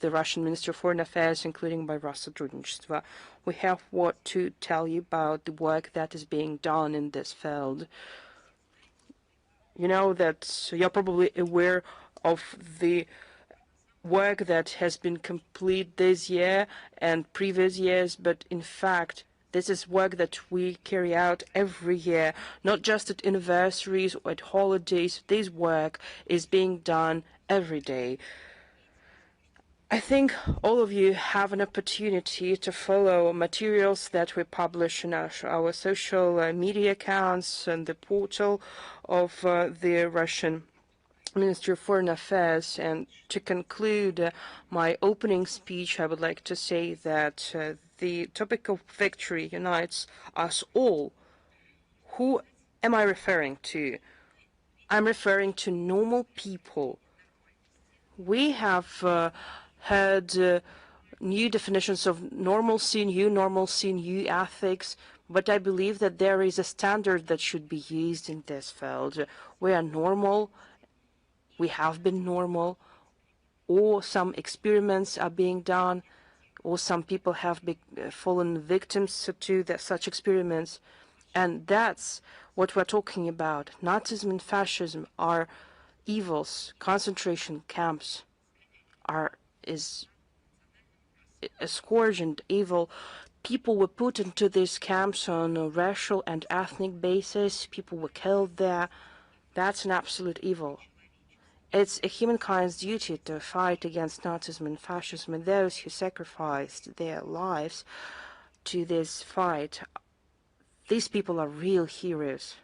the Russian Ministry of Foreign Affairs, including by Rossотрудничество. We have what to tell you about the work that is being done in this field. You know that you're probably aware of the work that has been complete this year and previous years, but in fact, this is work that we carry out every year, not just at anniversaries or at holidays. This work is being done every day. I think all of you have an opportunity to follow materials that we publish in our social media accounts and the portal of the Russian Ministry of Foreign Affairs. And to conclude my opening speech, I would like to say that the topic of victory unites us all. Who am I referring to? I'm referring to normal people. We have heard new definitions of normalcy, new ethics, but I believe that there is a standard that should be used in this field. We are normal. We have been normal, or some experiments are being done, or some people have fallen victims to such experiments. And that's what we're talking about. Nazism and fascism are evils. Concentration camps is a scourge and evil. People were put into these camps on a racial and ethnic basis. People were killed there. That's an absolute evil. It's a humankind's duty to fight against Nazism and fascism, and those who sacrificed their lives to this fight, these people are real heroes.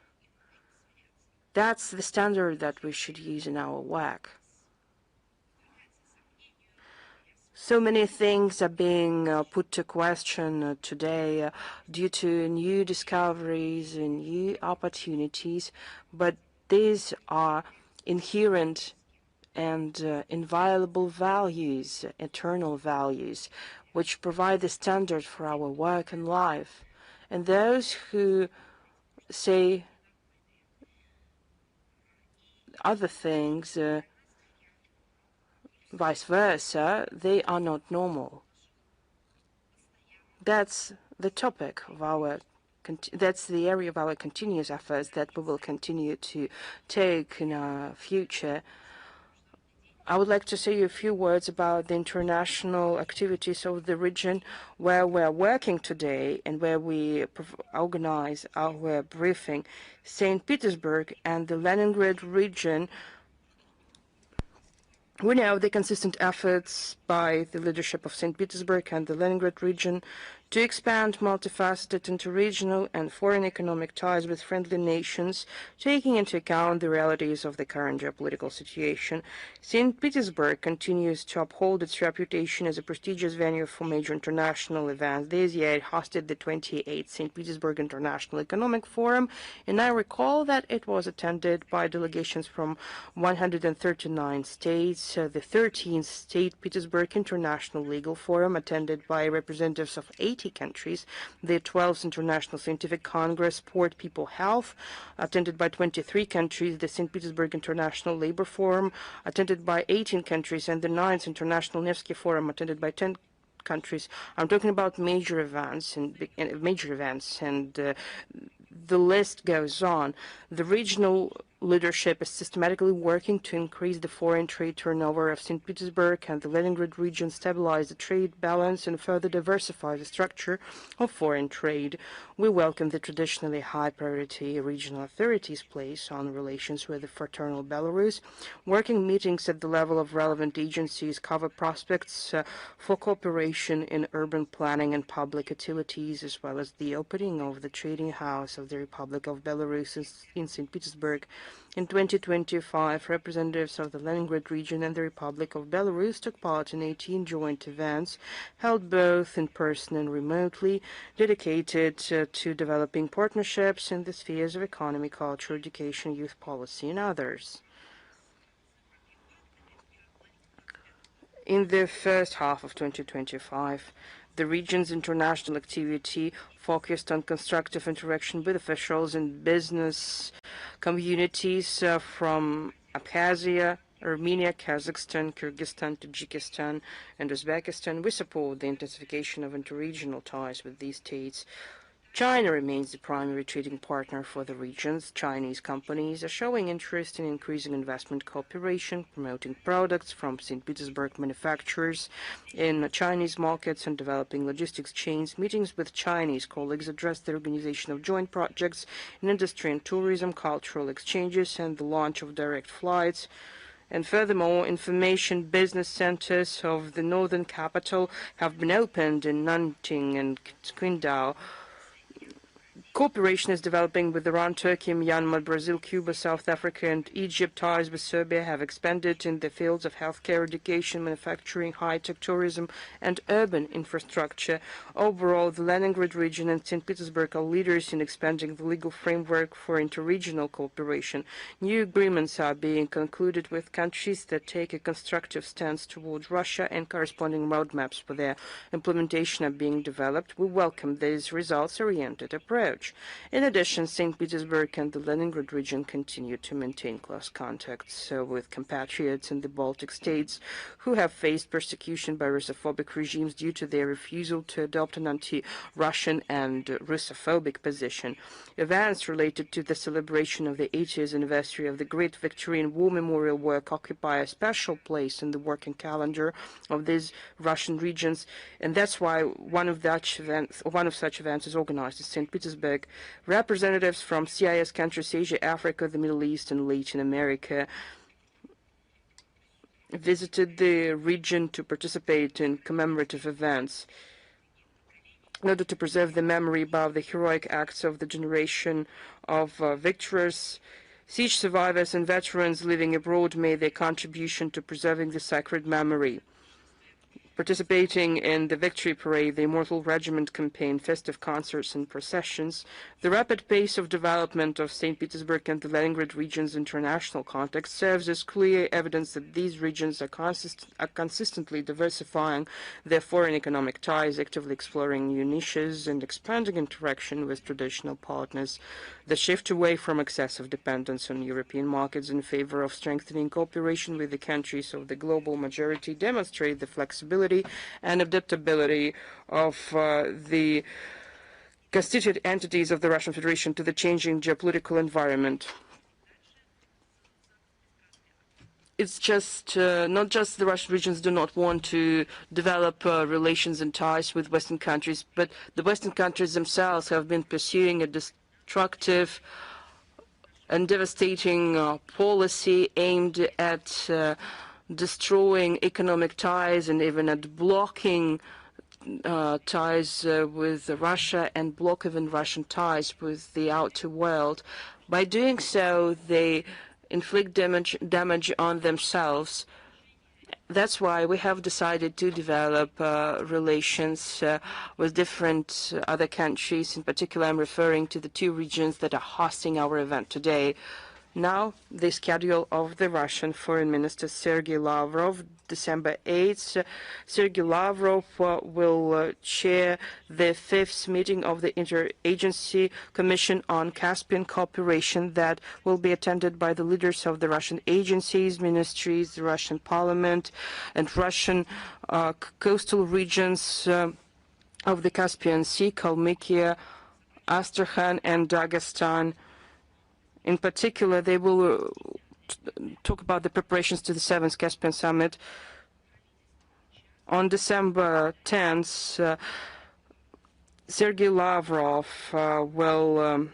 That's the standard that we should use in our work. So many things are being put to question today due to new discoveries and new opportunities, but these are inherent and inviolable values, eternal values, which provide the standard for our work and life. And those who say other things, vice versa, they are not normal. That's the topic of that's the area of our continuous efforts that we will continue to take in our future. I would like to say a few words about the international activities of the region where we're working today and where we organize our briefing. St. Petersburg and the Leningrad region. We know the consistent efforts by the leadership of St. Petersburg and the Leningrad region to expand multifaceted interregional and foreign economic ties with friendly nations, taking into account the realities of the current geopolitical situation. St. Petersburg continues to uphold its reputation as a prestigious venue for major international events. This year it hosted the 28th St. Petersburg International Economic Forum, and I recall that it was attended by delegations from 139 states, the 13th St. Petersburg International Legal Forum, attended by representatives of 80 countries, the 12th International Scientific Congress, Sport, People, Health, attended by 23 countries, the St. Petersburg International Labor Forum, attended by 18 countries, and the 9th International Nevsky Forum, attended by 10 countries. I'm talking about major events and the list goes on. The regional leadership is systematically working to increase the foreign trade turnover of St. Petersburg and the Leningrad region, stabilize the trade balance, and further diversify the structure of foreign trade. We welcome the traditionally high priority regional authorities place on relations with the fraternal Belarus. Working meetings at the level of relevant agencies cover prospects for cooperation in urban planning and public utilities, as well as the opening of the Trading House of the Republic of Belarus in St. Petersburg. In 2025, representatives of the Leningrad region and the Republic of Belarus took part in 18 joint events, held both in person and remotely, dedicated to developing partnerships in the spheres of economy, culture, education, youth policy, and others. In the first half of 2025, the region's international activity focused on constructive interaction with officials and business communities from Abkhazia, Armenia, Kazakhstan, Kyrgyzstan, Tajikistan, and Uzbekistan. We support the intensification of interregional ties with these states. China remains the primary trading partner for the regions. Chinese companies are showing interest in increasing investment cooperation, promoting products from St. Petersburg manufacturers in Chinese markets and developing logistics chains. Meetings with Chinese colleagues address the organization of joint projects in industry and tourism, cultural exchanges, and the launch of direct flights. And furthermore, information business centers of the northern capital have been opened in Nanting and Qingdao. Cooperation is developing with Iran, Turkey, Myanmar, Brazil, Cuba, South Africa, and Egypt. Ties with Serbia have expanded in the fields of healthcare, education, manufacturing, high-tech tourism, and urban infrastructure. Overall, the Leningrad region and St. Petersburg are leaders in expanding the legal framework for interregional cooperation. New agreements are being concluded with countries that take a constructive stance towards Russia, and corresponding roadmaps for their implementation are being developed. We welcome this results-oriented approach. In addition, St. Petersburg and the Leningrad region continue to maintain close contacts with compatriots in the Baltic states who have faced persecution by Russophobic regimes due to their refusal to adopt an anti-Russian and Russophobic position. Events related to the celebration of the 80th anniversary of the Great Victory and War Memorial work occupy a special place in the working calendar of these Russian regions, and that's why one of such events is organized in St. Petersburg. Representatives from CIS countries, Asia, Africa, the Middle East, and Latin America visited the region to participate in commemorative events in order to preserve the memory about the heroic acts of the generation of victors. Siege survivors and veterans living abroad made their contribution to preserving the sacred memory. Participating in the Victory Parade, the Immortal Regiment campaign, festive concerts and processions, the rapid pace of development of St. Petersburg and the Leningrad region's international context serves as clear evidence that these regions are consistently diversifying their foreign economic ties, actively exploring new niches, and expanding interaction with traditional partners. The shift away from excessive dependence on European markets in favor of strengthening cooperation with the countries of the global majority demonstrate the flexibility and adaptability of the constituted entities of the Russian Federation to the changing geopolitical environment. It's just not just the Russian regions do not want to develop relations and ties with Western countries, but the Western countries themselves have been pursuing a destructive and devastating policy aimed at destroying economic ties and even at blocking ties with Russia and block even Russian ties with the outer world. By doing so, they inflict damage on themselves. That's why we have decided to develop relations with different other countries. In particular, I'm referring to the two regions that are hosting our event today. Now, the schedule of the Russian Foreign Minister Sergei Lavrov, December 8th. Sergei Lavrov will chair the 5th meeting of the Interagency Commission on Caspian Cooperation that will be attended by the leaders of the Russian agencies, ministries, the Russian parliament, and Russian coastal regions of the Caspian Sea, Kalmykia, Astrakhan, and Dagestan. In particular, they will talk about the preparations to the 7th Caspian Summit. On December 10th, Sergei Lavrov will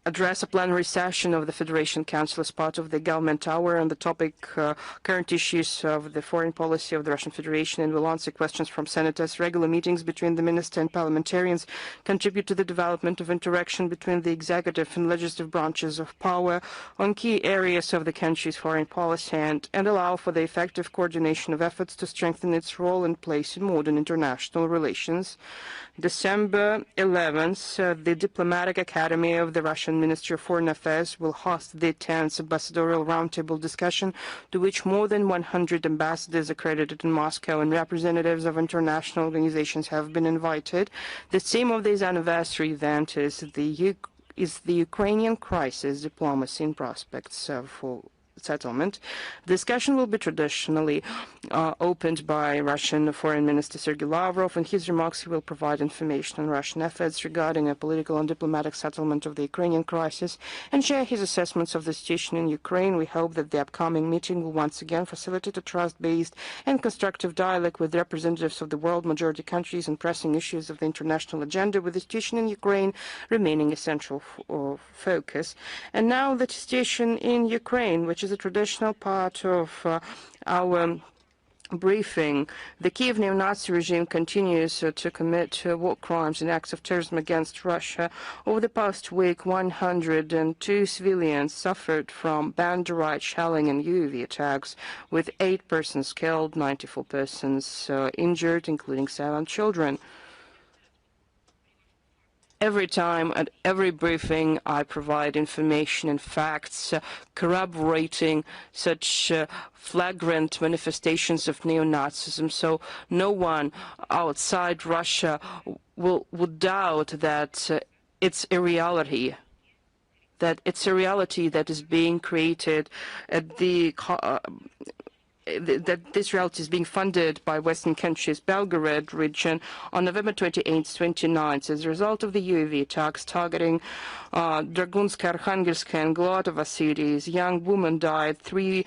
address a plenary session of the Federation Council as part of the government hour on the topic current issues of the foreign policy of the Russian Federation, and will answer questions from senators. Regular meetings between the minister and parliamentarians contribute to the development of interaction between the executive and legislative branches of power on key areas of the country's foreign policy and allow for the effective coordination of efforts to strengthen its role and place in modern international relations. December 11th, the Diplomatic Academy of the Russian Ministry of Foreign Affairs will host the 10th Ambassadorial Roundtable discussion, to which more than 100 ambassadors accredited in Moscow and representatives of international organizations have been invited. The theme of this anniversary event is the Ukrainian crisis, diplomacy, and prospects for settlement. The discussion will be traditionally opened by Russian Foreign Minister Sergei Lavrov. In his remarks, he will provide information on Russian efforts regarding a political and diplomatic settlement of the Ukrainian crisis and share his assessments of the situation in Ukraine. We hope that the upcoming meeting will once again facilitate a trust-based and constructive dialogue with representatives of the world majority countries and pressing issues of the international agenda, with the situation in Ukraine remaining a central focus. And now the situation in Ukraine, which is a traditional part of our briefing. The Kiev neo-Nazi regime continues to commit war crimes and acts of terrorism against Russia. Over the past week, 102 civilians suffered from banderite shelling and UAV attacks, with 8 persons killed, 94 persons injured, including 7 children. Every time, at every briefing, I provide information and facts corroborating such flagrant manifestations of neo-Nazism, so no one outside Russia would doubt that it's a reality, that is being created at the that this reality is being funded by Western countries. Belgorod region on November 28th, 29th, as a result of the UAV attacks targeting Dragunska, Arkhangelsk, and Glotova cities. Young woman died, 3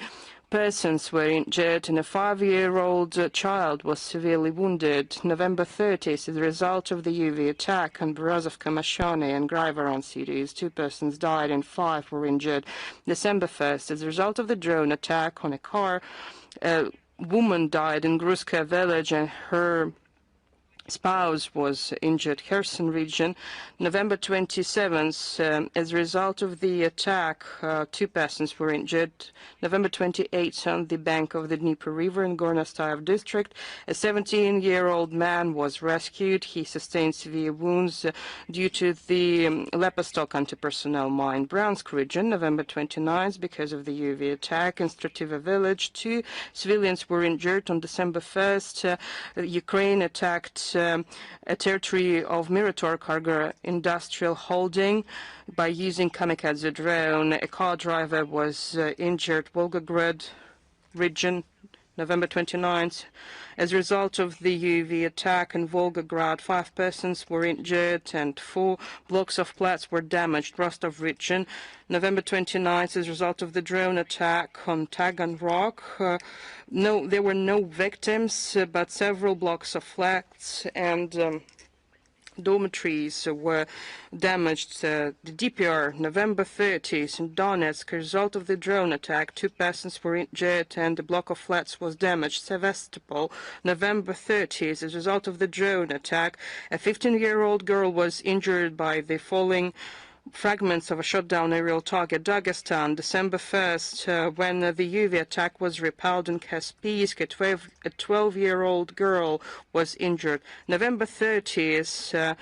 persons were injured, and a 5-year-old child was severely wounded. November 30th, as a result of the UAV attack on Berezovka, Mashane, and Graivoron cities, 2 persons died and 5 were injured. December 1st, as a result of the drone attack on a car, a woman died in Gruska village and her spouse was injured. Kherson region, November 27th, as a result of the attack, 2 persons were injured. November 28th, on the bank of the Dnieper River in Gornostayev district, a 17-year-old man was rescued. He sustained severe wounds due to the Lepestok anti-personnel mine. Bryansk region, November 29th, because of the UAV attack in Strativa village, 2 civilians were injured. On December 1st, Ukraine attacked a territory of Mirator Cargo Industrial Holding by using kamikaze drone. A car driver was injured. Volgograd region, November 29th. As a result of the UAV attack in Volgograd, 5 persons were injured and 4 blocks of flats were damaged. Rostov region, November 29th, as a result of the drone attack on Taganrog. There were no victims, but several blocks of flats and dormitories were damaged. The DPR, November 30th, in Donetsk, as a result of the drone attack, 2 persons were injured and a block of flats was damaged. Sevastopol, November 30th, as a result of the drone attack, a 15-year-old girl was injured by the falling fragments of a shot-down aerial target. Dagestan, December 1st, when the UAV attack was repelled in Kaspiysk, a 12-year-old girl was injured. November 30th,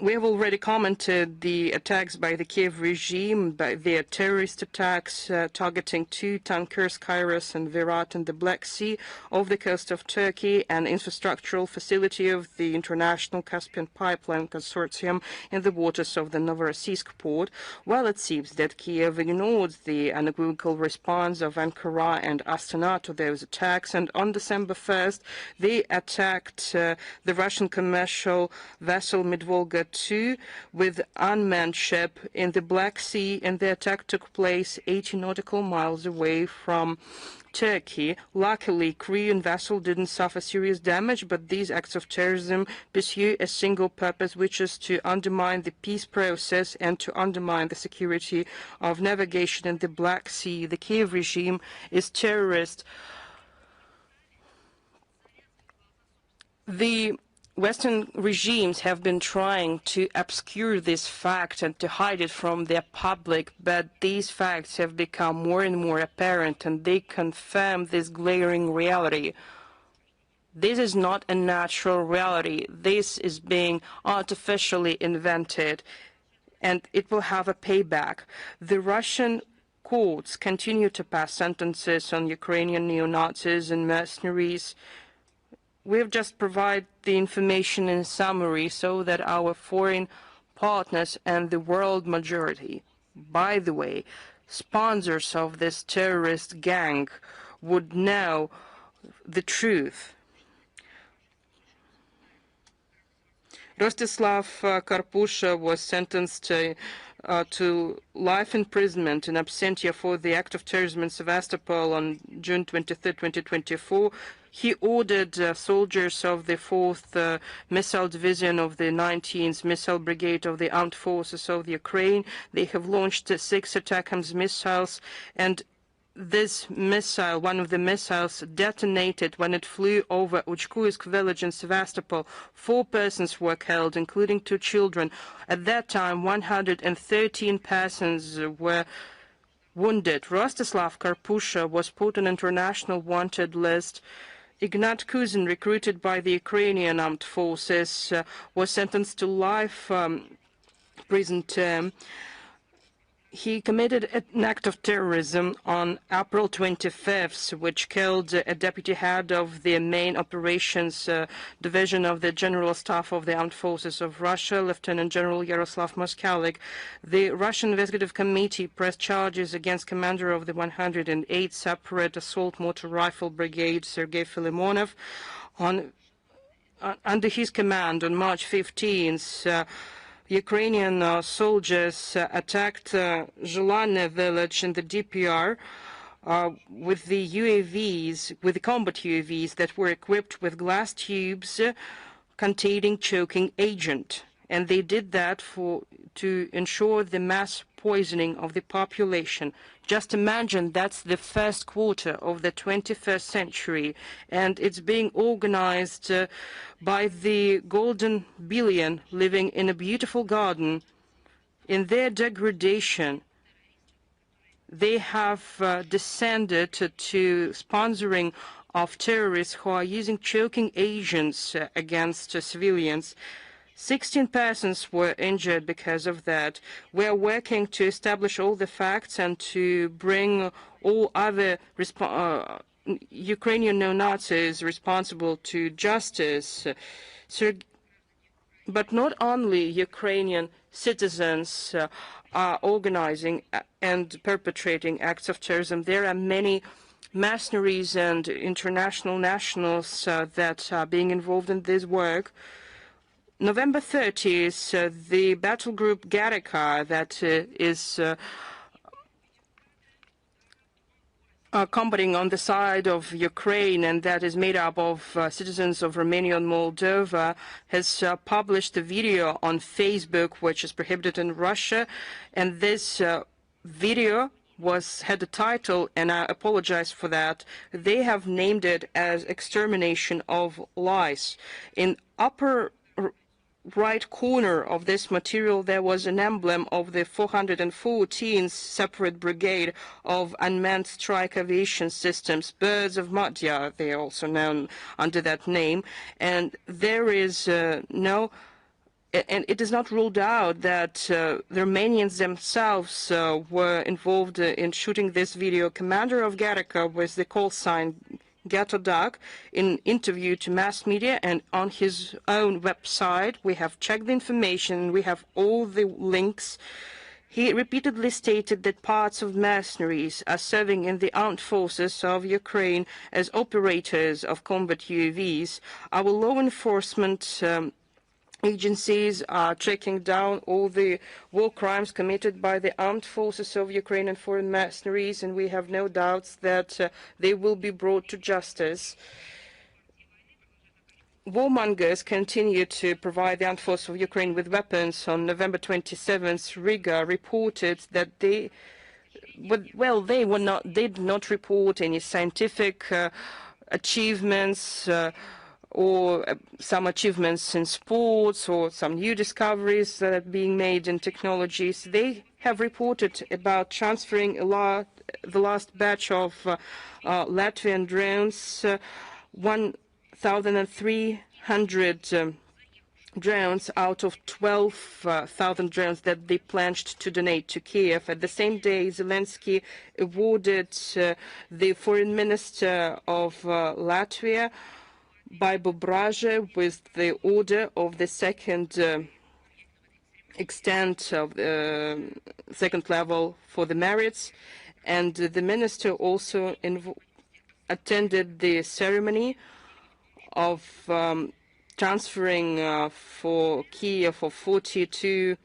we have already commented the attacks by the Kiev regime, by their terrorist attacks targeting 2 tankers, Kairos and Virat, in the Black Sea off the coast of Turkey, an infrastructural facility of the International Caspian Pipeline Consortium in the waters of the Novorossiysk port. While it seems that Kiev ignored the unequivocal response of Ankara and Astana to those attacks, and on December 1st, they attacked the Russian commercial vessel Medvolga 2 with unmanned ship in the Black Sea, and the attack took place 80 nautical miles away from Turkey. Luckily, Korean vessel didn't suffer serious damage, but these acts of terrorism pursue a single purpose, which is to undermine the peace process and to undermine the security of navigation in the Black Sea. The Kiev regime is terrorist. The Western regimes have been trying to obscure this fact and to hide it from the public, but these facts have become more and more apparent, and they confirm this glaring reality. This is not a natural reality. This is being artificially invented, and it will have a payback. The Russian courts continue to pass sentences on Ukrainian neo-Nazis and mercenaries. We have just provided the information in summary so that our foreign partners and the world majority, by the way, sponsors of this terrorist gang would know the truth. Rostislav Karpusha was sentenced to life imprisonment in absentia for the act of terrorism in Sevastopol on June 23, 2024. He ordered soldiers of the 4th Missile Division of the 19th Missile Brigade of the Armed Forces of the Ukraine. They have launched 6 ATACMS missiles, and this missile, one of the missiles, detonated when it flew over Uchkuisk village in Sevastopol. 4 persons were killed, including 2 children. At that time, 113 persons were wounded. Rostislav Karpusha was put on international wanted list. Ignat Kuzin, recruited by the Ukrainian armed forces, was sentenced to life prison term. He committed an act of terrorism on April 25th, which killed a deputy head of the main operations division of the General Staff of the Armed Forces of Russia, Lieutenant General Yaroslav Moskalik. The Russian Investigative Committee pressed charges against commander of the 108th Separate Assault Motor Rifle Brigade, Sergei Filimonov. Under his command, on March 15th, Ukrainian soldiers attacked Zhelane village in the DPR with the UAVs, with the combat UAVs that were equipped with glass tubes containing choking agent. And they did that to ensure the mass poisoning of the population. Just imagine that's the first quarter of the 21st century, and it's being organized by the Golden Billion living in a beautiful garden. In their degradation, they have descended to sponsoring of terrorists who are using choking agents against civilians. 16 persons were injured because of that. We are working to establish all the facts and to bring all other Ukrainian neo-Nazis responsible to justice. But not only Ukrainian citizens are organizing and perpetrating acts of terrorism. There are many mercenaries and international nationals that are being involved in this work. November 30th, the battle group Gatica that is combating on the side of Ukraine and that is made up of citizens of Romania and Moldova has published a video on Facebook which is prohibited in Russia, and this video had a title, and I apologize for that. They have named it as Extermination of Lies. In upper right corner of this material, there was an emblem of the 414th Separate Brigade of Unmanned Strike Aviation Systems, Birds of Madhya, they are also known under that name. And there is and it is not ruled out that the Romanians themselves were involved in shooting this video. Commander of Gatica was the call sign Gatodak in interview to mass media, and on his own website we have checked the information, we have all the links. He repeatedly stated that parts of mercenaries are serving in the armed forces of Ukraine as operators of combat UAVs. Our law enforcement agencies are tracking down all the war crimes committed by the armed forces of Ukraine and foreign mercenaries, and we have no doubts that they will be brought to justice. Warmongers continue to provide the armed forces of Ukraine with weapons. On November 27th, Riga reported that they did not report any scientific achievements or some achievements in sports or some new discoveries that are being made in technologies. They have reported about transferring the last batch of Latvian drones, 1,300 drones out of 12,000 drones that they planned to donate to Kiev. At the same day, Zelensky awarded the foreign minister of Latvia, Baibu Braže, with the order of the second extent of the second level for the merits, and the minister also attended the ceremony of transferring for Kiev of 42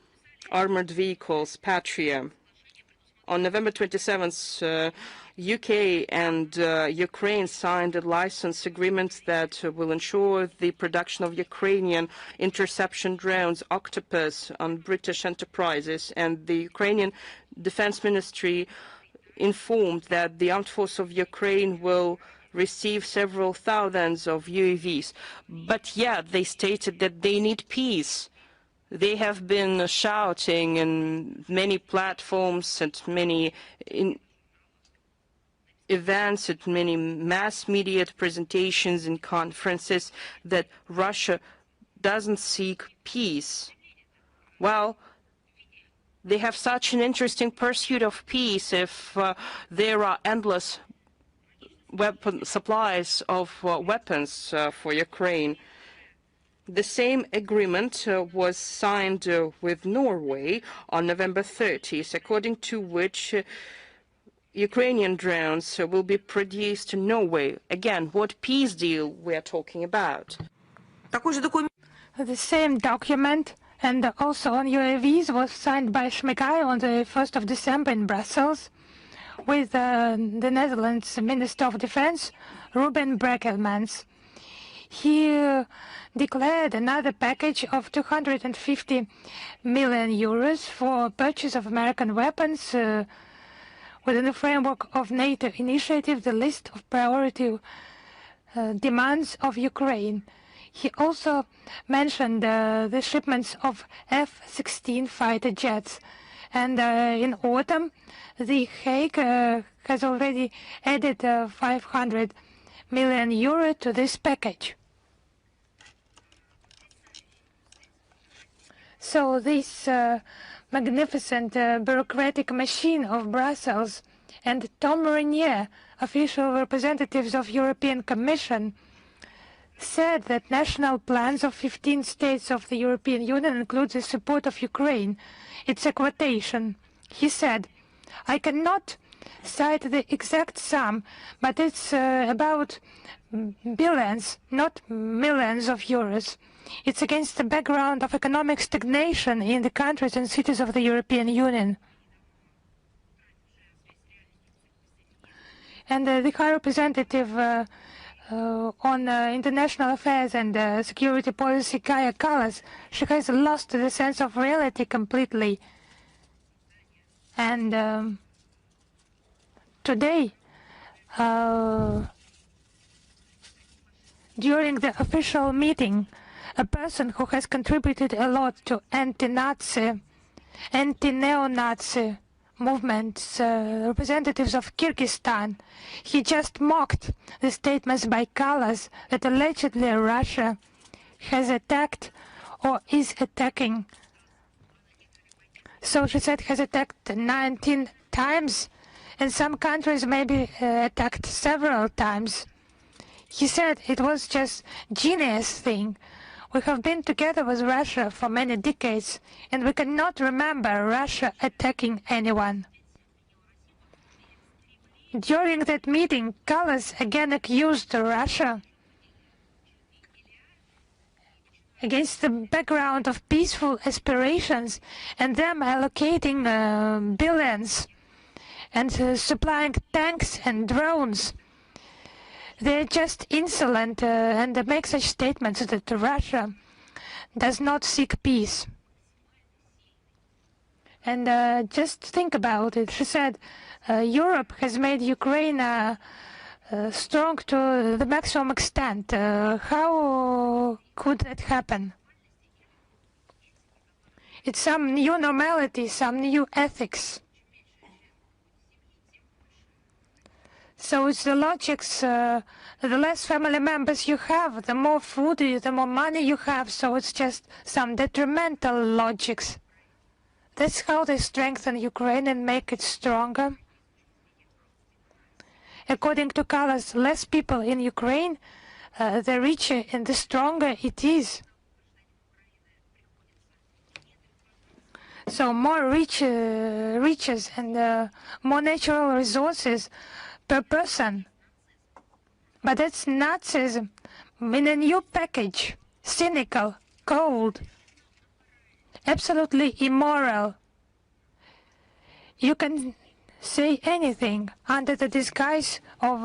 armored vehicles, Patria. On November 27th, UK and Ukraine signed a license agreement that will ensure the production of Ukrainian interception drones, Octopus, on British enterprises. And the Ukrainian Defense Ministry informed that the armed force of Ukraine will receive several thousands of UAVs. But yet they stated that they need peace. They have been shouting in many platforms and many events, at many mass media presentations and conferences, that Russia doesn't seek peace. Well, they have such an interesting pursuit of peace if there are endless weapon supplies of weapons for Ukraine. The same agreement was signed with Norway on November 30th, according to which Ukrainian drones will be produced in Norway. Again, what peace deal we are talking about? The same document and also on UAVs was signed by Shmyhal on the 1st of December in Brussels with the Netherlands Minister of Defense, Ruben Brekelmans. He declared another package of 250 million euros for purchase of American weapons within the framework of NATO initiative, the list of priority demands of Ukraine. He also mentioned the shipments of F-16 fighter jets. And in autumn, The Hague has already added 500 million euro to this package. So this magnificent bureaucratic machine of Brussels and Tom Renier, official representatives of European Commission, said that national plans of 15 states of the European Union include the support of Ukraine. It's a quotation. He said, I cannot cite the exact sum, but it's about billions, not millions of euros. It's against the background of economic stagnation in the countries and cities of the European Union. And the High Representative on international affairs and security policy, Kaja Kallas, she has lost the sense of reality completely. And today, during the official meeting, a person who has contributed a lot to anti-Nazi, anti-neo-Nazi movements, representatives of Kyrgyzstan, he just mocked the statements by Kallas that allegedly Russia has attacked or is attacking. So she said has attacked 19 times, and some countries maybe attacked several times. He said it was just genius thing. We have been together with Russia for many decades, and we cannot remember Russia attacking anyone. During that meeting, Kallas again accused Russia against the background of peaceful aspirations and them allocating billions and supplying tanks and drones. They're just insolent and make such statements that Russia does not seek peace. And just think about it. She said Europe has made Ukraine strong to the maximum extent. How could that happen? It's some new normality, some new ethics. So it's the logics, the less family members you have, the more food, the more money you have, so it's just some detrimental logics. That's how they strengthen Ukraine and make it stronger. According to Kallas, less people in Ukraine, the richer and the stronger it is. So more riches and more natural resources per person. But that's Nazism in a new package, cynical, cold, absolutely immoral. You can say anything under the disguise of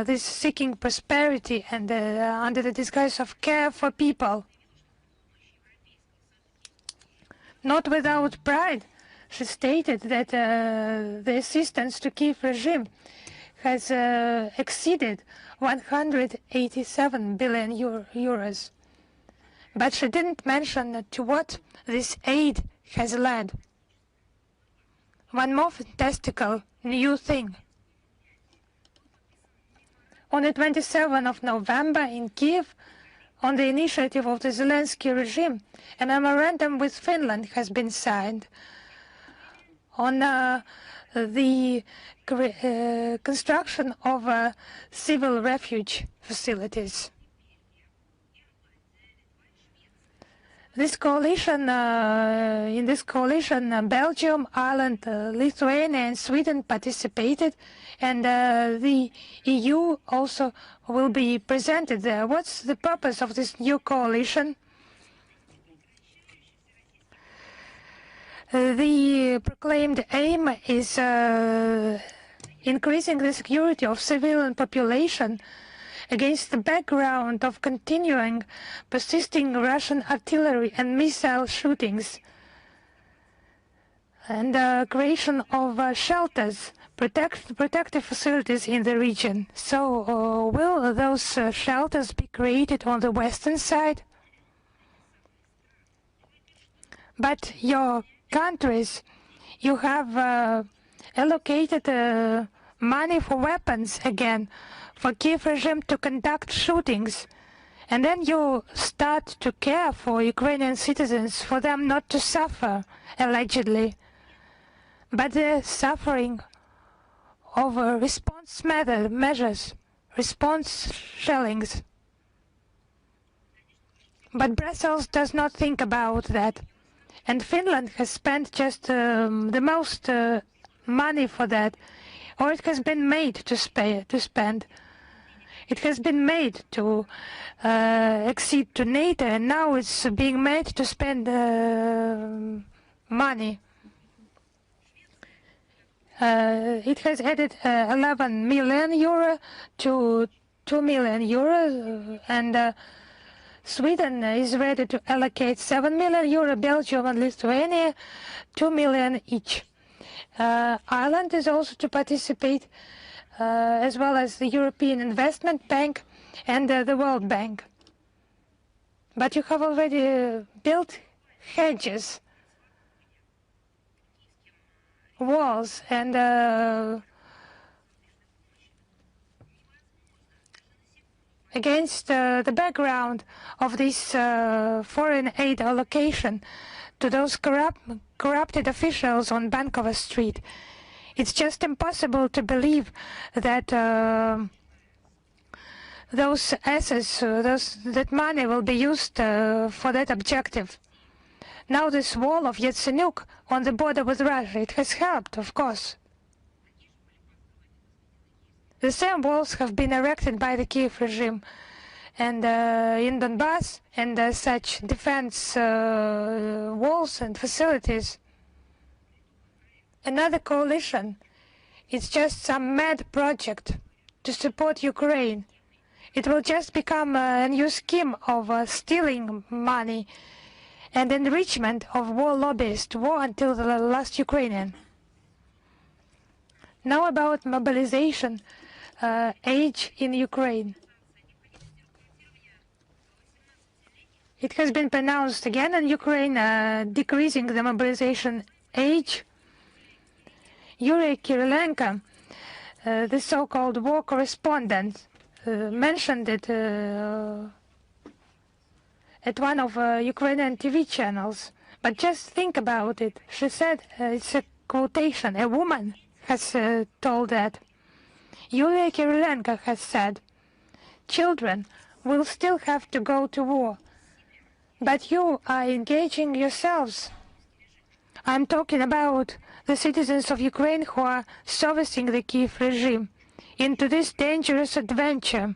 this seeking prosperity and under the disguise of care for people. Not without pride, she stated that the assistance to Kiev regime has exceeded 187 billion euros. But she didn't mention to what this aid has led. One more fantastical new thing. On the 27th of November in Kiev, on the initiative of the Zelensky regime, a memorandum with Finland has been signed on the construction of civil refuge facilities. This coalition, in this coalition, Belgium, Ireland, Lithuania, and Sweden participated, and the EU also will be presented there. What's the purpose of this new coalition? The proclaimed aim is increasing the security of civilian population against the background of continuing, persisting Russian artillery and missile shootings, and creation of shelters, protective facilities in the region. So will those shelters be created on the western side? But your countries, you have allocated money for weapons again, for Kiev regime to conduct shootings, and then you start to care for Ukrainian citizens, for them not to suffer, allegedly. But the suffering of response measures, response shellings. But Brussels does not think about that. And Finland has spent just the most money for that, or it has been made to spend. It has been made to accede to NATO, and now it's being made to spend money. It has added 11 million euro to 2 million euros, and Sweden is ready to allocate 7 million euro, Belgium and Lithuania 2 million each. Ireland is also to participate, as well as the European Investment Bank and the World Bank. But you have already built hedges, walls, and against the background of this foreign aid allocation to those corrupted officials on Bankova Street. It's just impossible to believe that those assets, that money will be used for that objective. Now this wall of Yatsenyuk on the border with Russia, it has helped, of course. The same walls have been erected by the Kiev regime, and in Donbass, and such defense walls and facilities. Another coalition, it's just some mad project to support Ukraine. It will just become a new scheme of stealing money and enrichment of war lobbyists, war until the last Ukrainian. Now about mobilization age in Ukraine. It has been pronounced again in Ukraine, decreasing the mobilization age. Yuri Kirilenko, the so-called war correspondent, mentioned it at one of Ukrainian TV channels. But just think about it. She said, it's a quotation, a woman has told that. Yulia Kirilenko has said, children will still have to go to war, but you are engaging yourselves. I'm talking about the citizens of Ukraine who are servicing the Kiev regime into this dangerous adventure,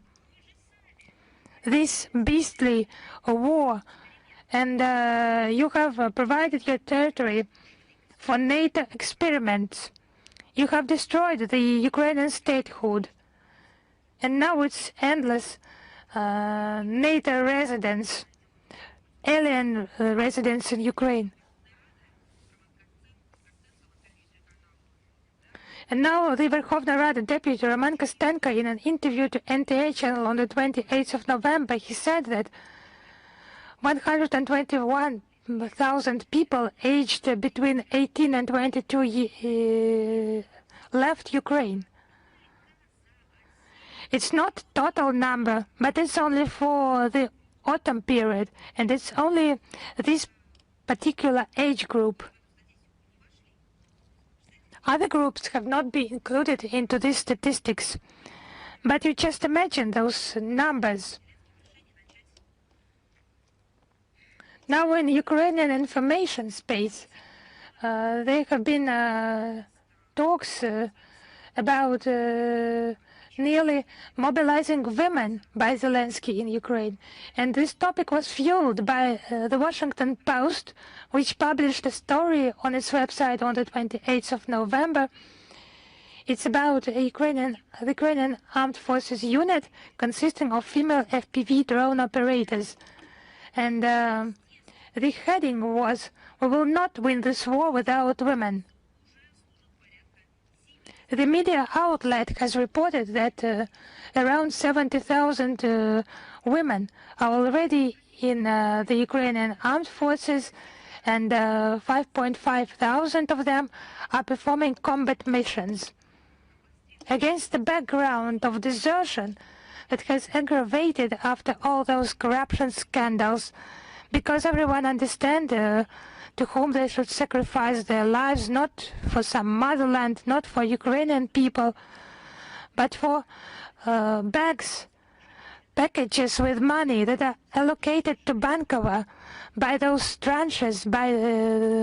this beastly war. And you have provided your territory for NATO experiments. You have destroyed the Ukrainian statehood. And now it's endless NATO residents, alien residents in Ukraine. And now the Verkhovna Rada deputy Roman Kostenko, in an interview to NTA channel on the 28th of November, he said that 121,000 people aged between 18 and 22 left Ukraine. It's not total number, but it's only for the autumn period, and it's only this particular age group. Other groups have not been included into these statistics, but you just imagine those numbers. Now in Ukrainian information space, there have been talks about nearly mobilizing women by Zelensky in Ukraine. And this topic was fueled by the Washington Post, which published a story on its website on the 28th of November. It's about the Ukrainian Armed Forces unit consisting of female FPV drone operators. And the heading was, "We will not win this war without women." The media outlet has reported that around 70,000 women are already in the Ukrainian armed forces, and 5.5 thousand of them are performing combat missions. Against the background of desertion that has aggravated after all those corruption scandals, because everyone understands to whom they should sacrifice their lives, not for some motherland, not for Ukrainian people, but for packages with money that are allocated to Bankova by those tranches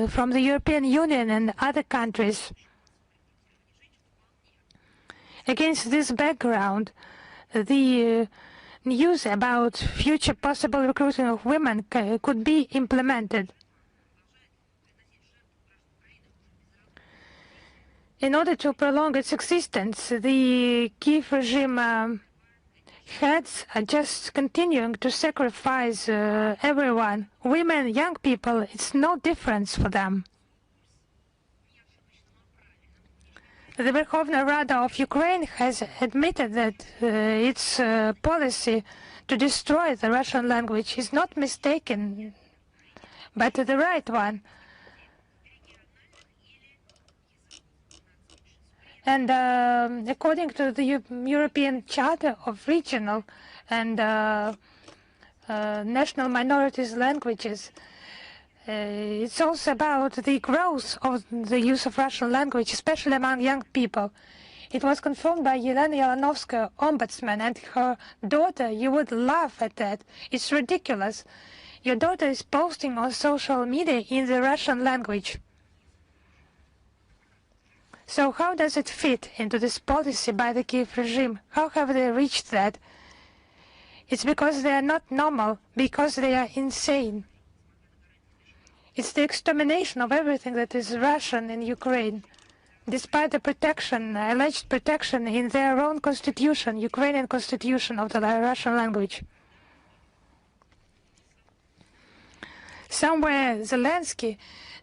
from the European Union and other countries. Against this background, the news about future possible recruiting of women could be implemented. In order to prolong its existence, the Kiev regime heads are just continuing to sacrifice everyone. Women, young people, it's no difference for them. The Verkhovna Rada of Ukraine has admitted that its policy to destroy the Russian language is not mistaken, but the right one. And according to the European Charter of Regional and National Minorities Languages, it's also about the growth of the use of Russian language, especially among young people. It was confirmed by Yelena Yelanovskaya, ombudsman, and her daughter. You would laugh at that. It's ridiculous. Your daughter is posting on social media in the Russian language. So how does it fit into this policy by the Kiev regime? How have they reached that? It's because they are not normal, because they are insane. It's the extermination of everything that is Russian in Ukraine, despite the protection, alleged protection in their own constitution, Ukrainian constitution, of the Russian language. Somewhere Zelensky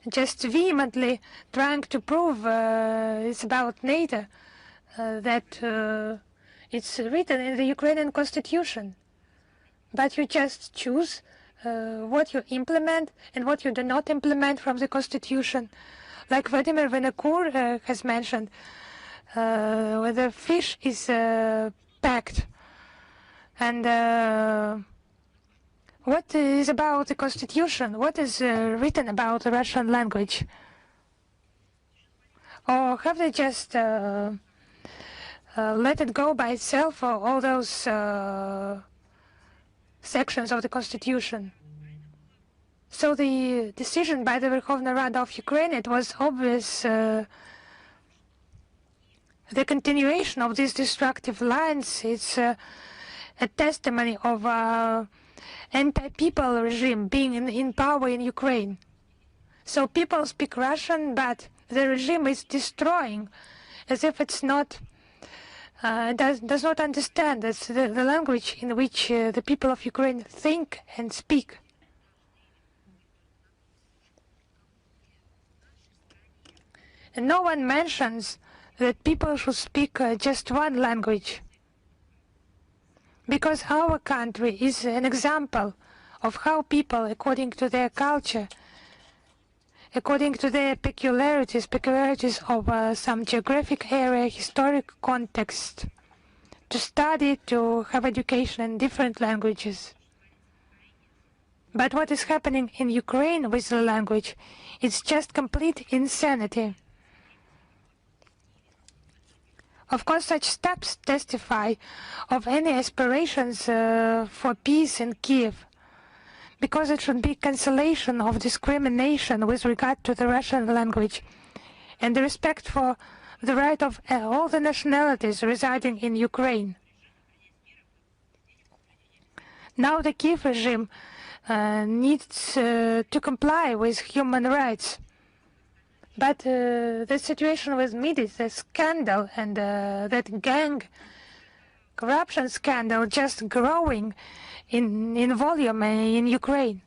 just vehemently trying to prove it's about NATO, that it's written in the Ukrainian constitution. But you just choose what you implement and what you do not implement from the constitution. Like Vladimir Vinokur has mentioned, whether fish is packed, and what is about the constitution, what is written about the Russian language? Or have they just let it go by itself, or all those sections of the constitution? So the decision by the Verkhovna Rada of Ukraine, it was obvious the continuation of these destructive lines. It's a testimony of anti-people regime being in power in Ukraine. So people speak Russian, but the regime is destroying, as if it's not, does not understand. It's the language in which the people of Ukraine think and speak. And no one mentions that people should speak just one language, because our country is an example of how people, according to their culture, according to their peculiarities of some geographic area, historic context, to study, to have education in different languages. But what is happening in Ukraine with the language, it's just complete insanity. Of course, such steps testify of any aspirations for peace in Kiev, because it should be cancellation of discrimination with regard to the Russian language and the respect for the right of all the nationalities residing in Ukraine. Now the Kiev regime needs to comply with human rights. But the situation with media, the scandal and that gang corruption scandal just growing in volume in Ukraine.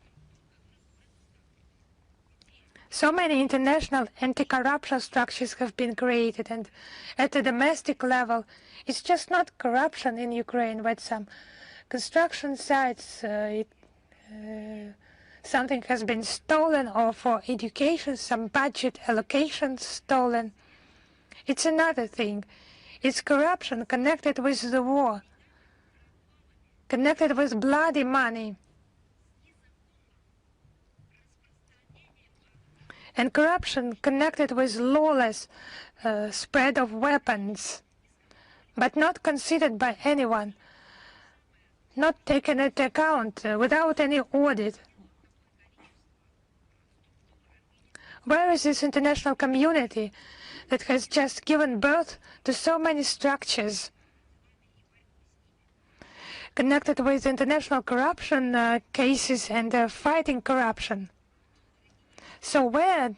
So many international anti-corruption structures have been created, and at the domestic level, it's just not corruption in Ukraine, but some construction sites, something has been stolen, or for education, some budget allocations stolen. It's another thing. It's corruption connected with the war, connected with bloody money. And corruption connected with lawless spread of weapons, but not considered by anyone, not taken into account, without any audit. Where is this international community that has just given birth to so many structures connected with international corruption cases and fighting corruption? So where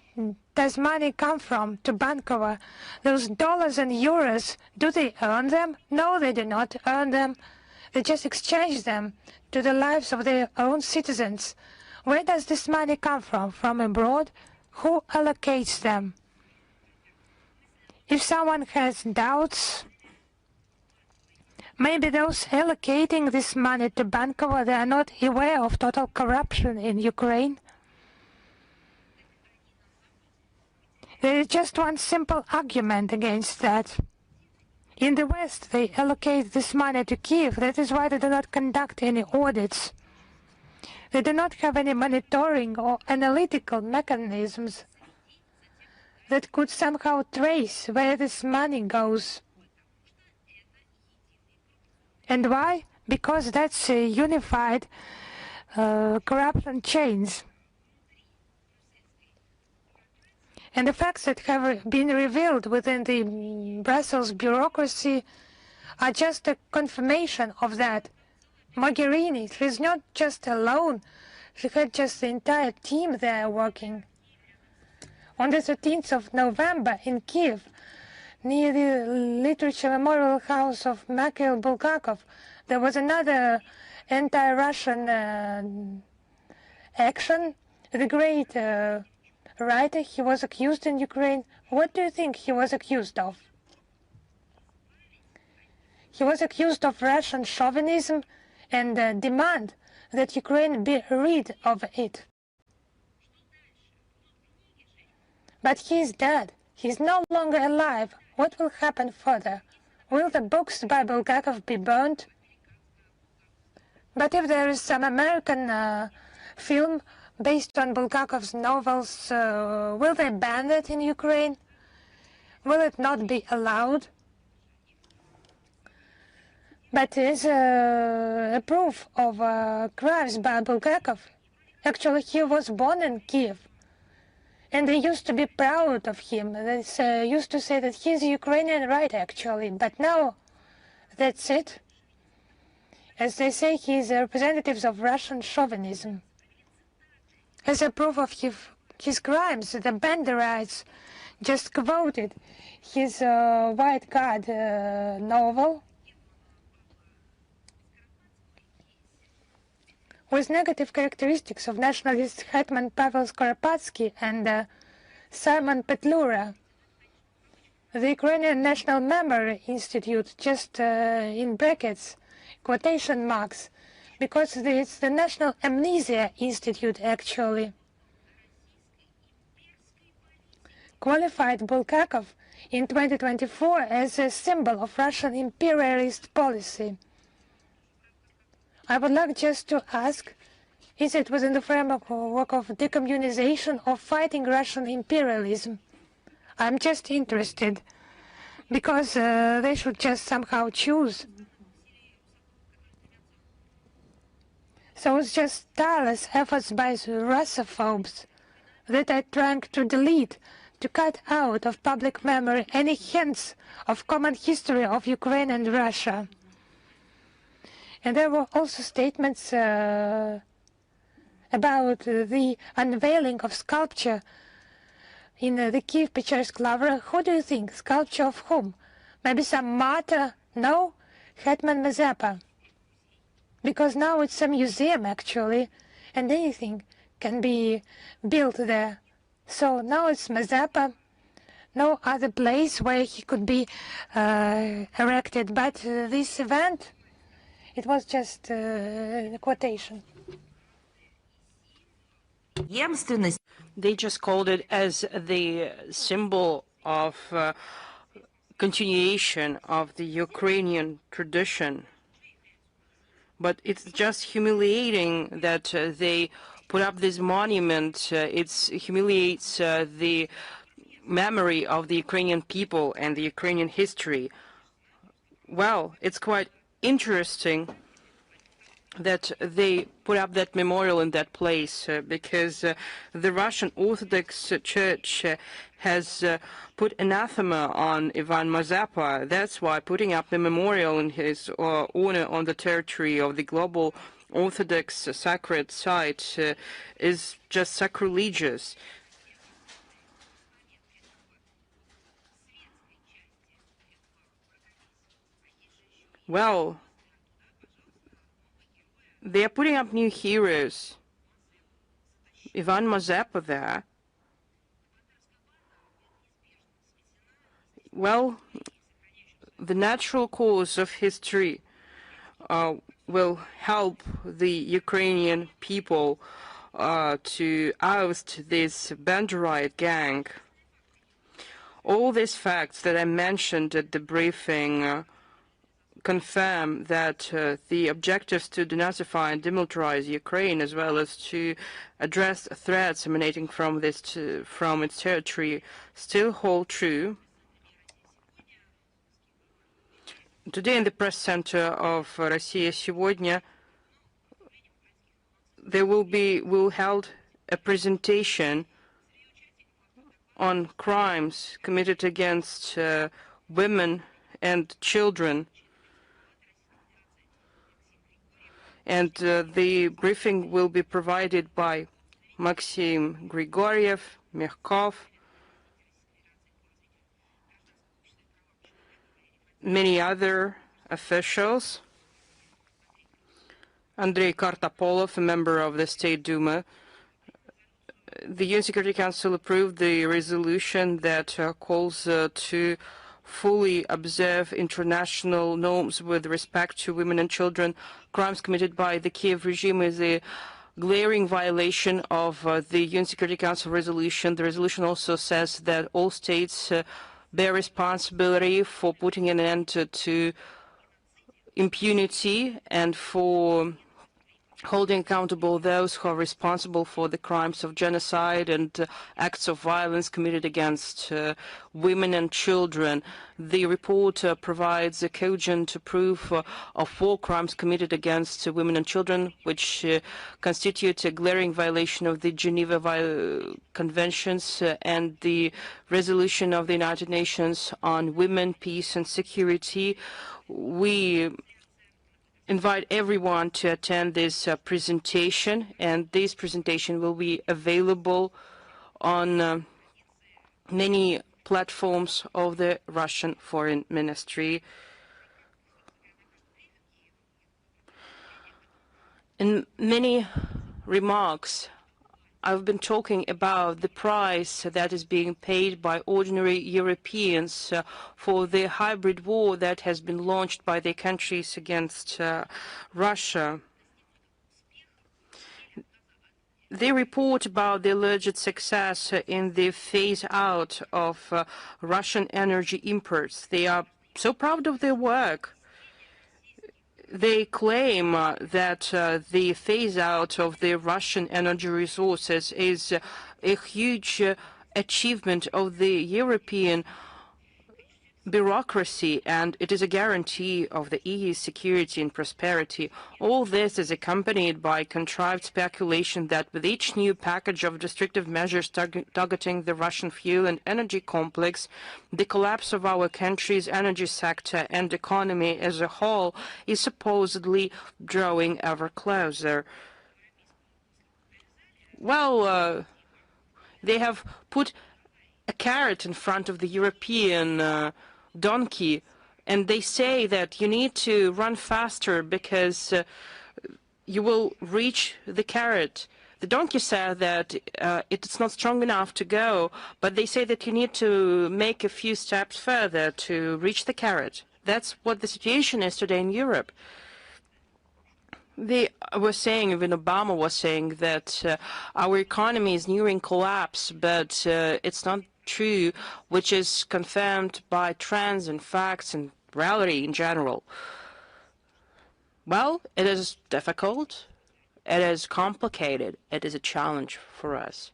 does money come from to Bankova? Those dollars and euros, do they earn them? No, they do not earn them. They just exchange them to the lives of their own citizens. Where does this money come from? From abroad? Who allocates them? If someone has doubts, maybe those allocating this money to Bankova, they are not aware of total corruption in Ukraine. There is just one simple argument against that. In the West, they allocate this money to Kiev. That is why they do not conduct any audits. They do not have any monitoring or analytical mechanisms that could somehow trace where this money goes. And why? Because that's a unified corruption chains. And the facts that have been revealed within the Brussels bureaucracy are just a confirmation of that. Mogherini, she's not just alone. She had just the entire team there working. On the 13th of November in Kiev, near the Literature Memorial House of Mikhail Bulgakov, there was another anti-Russian action. The great writer, he was accused in Ukraine. What do you think he was accused of? He was accused of Russian chauvinism and demand that Ukraine be rid of it. But he is dead. He is no longer alive. What will happen further? Will the books by Bulgakov be burned? But if there is some American film based on Bulgakov's novels, will they ban it in Ukraine? Will it not be allowed? But as a proof of crimes by Bulgakov, Actually, he was born in Kiev. And they used to be proud of him. They used to say that he's Ukrainian, right, actually. But now, that's it. As they say, he's a representative of Russian chauvinism. As a proof of his crimes, the Banderites just quoted his White God novel with negative characteristics of nationalist Hetman Pavel Skoropadsky and Simon Petlura. The Ukrainian National Memory Institute, just in brackets, quotation marks, because it's the National Amnesia Institute, actually, qualified Bulgakov in 2024 as a symbol of Russian imperialist policy. I would like just to ask, is it within the framework of decommunization or fighting Russian imperialism? I'm just interested, because they should just somehow choose. So it's just tireless efforts by the Russophobes that are trying to delete, to cut out of public memory any hints of common history of Ukraine and Russia. And there were also statements about the unveiling of sculpture in the Kiev-Pechersk Lavrov. Who do you think? Sculpture of whom? Maybe some martyr? No? Hetman Mazepa. Because now it's a museum, actually, and anything can be built there. So now it's Mazepa, no other place where he could be erected. But this event, it was just a quotation. They just called it as the symbol of continuation of the Ukrainian tradition. But it's just humiliating that they put up this monument. It humiliates the memory of the Ukrainian people and the Ukrainian history. Well, it's quite interesting that they put up that memorial in that place because the Russian Orthodox Church has put anathema on Ivan Mazepa. That's why putting up the memorial in his honor on the territory of the global Orthodox sacred site is just sacrilegious. Well, they are putting up new heroes. Ivan Mazepa there. Well, the natural course of history will help the Ukrainian people to oust this Banderite gang. All these facts that I mentioned at the briefing confirm that the objectives to denazify and demilitarize Ukraine, as well as to address threats emanating from from its territory, still hold true. Today, in the press center of Россия сегодня, there will held a presentation on crimes committed against women and children. And the briefing will be provided by Maxim Grigoriev, Myrkov, many other officials, Andrei Kartapolov, a member of the State Duma. The UN Security Council approved the resolution that calls to fully observe international norms with respect to women and children. Crimes committed by the Kiev regime is a glaring violation of the UN Security Council resolution. The resolution also says that all states bear responsibility for putting an end to impunity and for holding accountable those who are responsible for the crimes of genocide and acts of violence committed against women and children. The report provides a cogent proof of war crimes committed against women and children, which constitute a glaring violation of the Geneva Conventions and the resolution of the United Nations on Women, Peace and Security. We invite everyone to attend this presentation, and this presentation will be available on many platforms of the Russian Foreign Ministry. In many remarks, I've been talking about the price that is being paid by ordinary Europeans for the hybrid war that has been launched by the countries against Russia. They report about the alleged success in the phase out of Russian energy imports. They are so proud of their work. They claim that the phase-out of the Russian energy resources is a huge achievement of the European bureaucracy, and it is a guarantee of the EU's security and prosperity. All this is accompanied by contrived speculation that with each new package of restrictive measures targeting the Russian fuel and energy complex, the collapse of our country's energy sector and economy as a whole is supposedly drawing ever closer. Well, they have put a carrot in front of the European donkey, and they say that you need to run faster because you will reach the carrot. The donkey said that it's not strong enough to go, but they say that you need to make a few steps further to reach the carrot. That's what the situation is today in Europe. They were saying, even Obama was saying, that our economy is nearing collapse, but it's not true, which is confirmed by trends and facts and reality in general. Well, it is difficult, it is complicated, it is a challenge for us.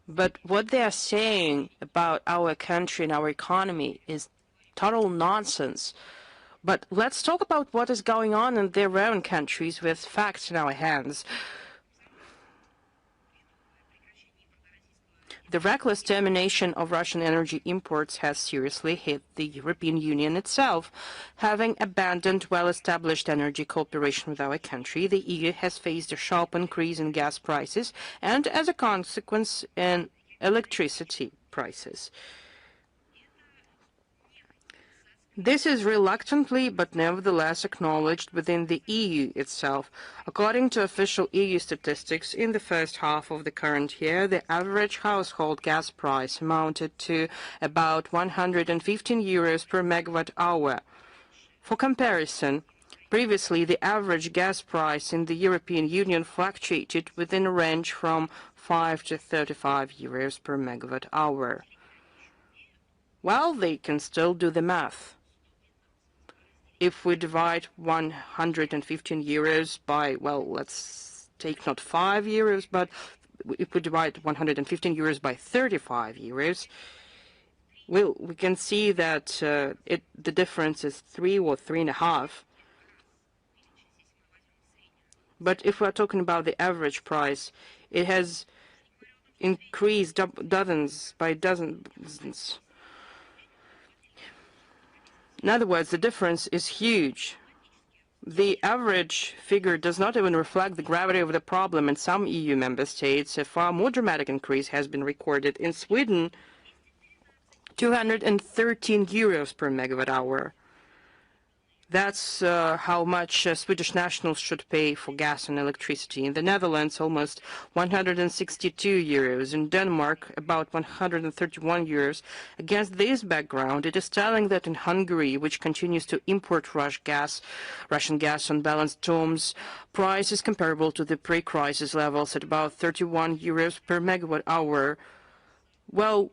But what they are saying about our country and our economy is total nonsense. But let's talk about what is going on in their own countries with facts in our hands. The reckless termination of Russian energy imports has seriously hit the European Union itself. Having abandoned well-established energy cooperation with our country, the EU has faced a sharp increase in gas prices and, as a consequence, in electricity prices. This is reluctantly but nevertheless acknowledged within the EU itself. According to official EU statistics, in the first half of the current year, the average household gas price amounted to about 115 euros per megawatt hour. For comparison, previously the average gas price in the European Union fluctuated within a range from 5 to 35 euros per megawatt hour. Well, they can still do the math. If we divide 115 euros by, well, let's take not 5 euros, but if we divide 115 euros by 35 euros, well, we can see that the difference is 3 or 3.5. But if we're talking about the average price, it has increased dozens by dozens. In other words, the difference is huge. The average figure does not even reflect the gravity of the problem. In some EU member states, a far more dramatic increase has been recorded. In Sweden, 213 euros per megawatt hour. That's how much Swedish nationals should pay for gas and electricity. In the Netherlands, almost 162 euros. In Denmark, about 131 euros. Against this background, it is telling that in Hungary, which continues to import Russian gas on balanced terms, price is comparable to the pre-crisis levels at about 31 euros per megawatt hour. Well,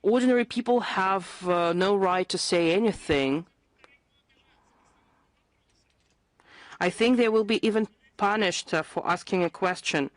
ordinary people have no right to say anything. I think they will be even punished for asking a question.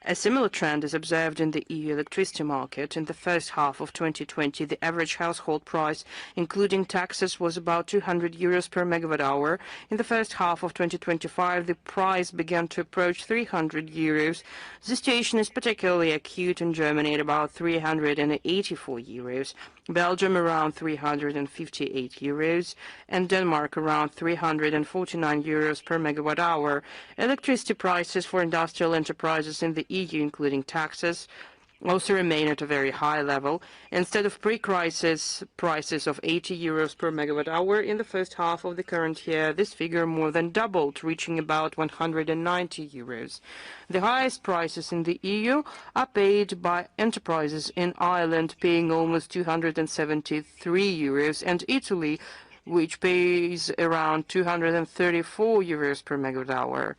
A similar trend is observed in the EU electricity market. In the first half of 2020, the average household price, including taxes, was about 200 euros per megawatt hour. In the first half of 2025, the price began to approach 300 euros. The situation is particularly acute in Germany at about 384 euros, Belgium around 358 euros, and Denmark around 349 euros per megawatt hour. Electricity prices for industrial enterprises in the EU, including taxes, also remain at a very high level. Instead of pre-crisis prices of 80 euros per megawatt hour in the first half of the current year, this figure more than doubled, reaching about 190 euros. The highest prices in the EU are paid by enterprises in Ireland, paying almost 273 euros, and Italy, which pays around 234 euros per megawatt hour.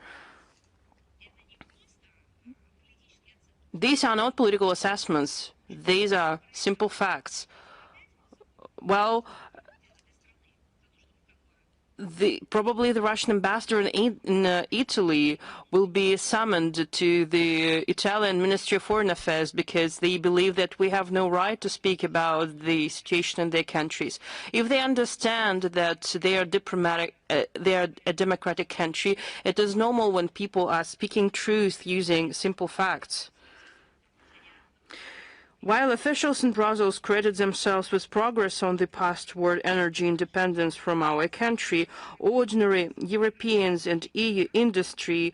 These are not political assessments. These are simple facts. Well, probably the Russian ambassador in Italy will be summoned to the Italian Ministry of Foreign Affairs because they believe that we have no right to speak about the situation in their countries. If they understand that they are a democratic country, it is normal when people are speaking truth using simple facts. While officials in Brussels credit themselves with progress on the path toward energy independence from our country, ordinary Europeans and EU industry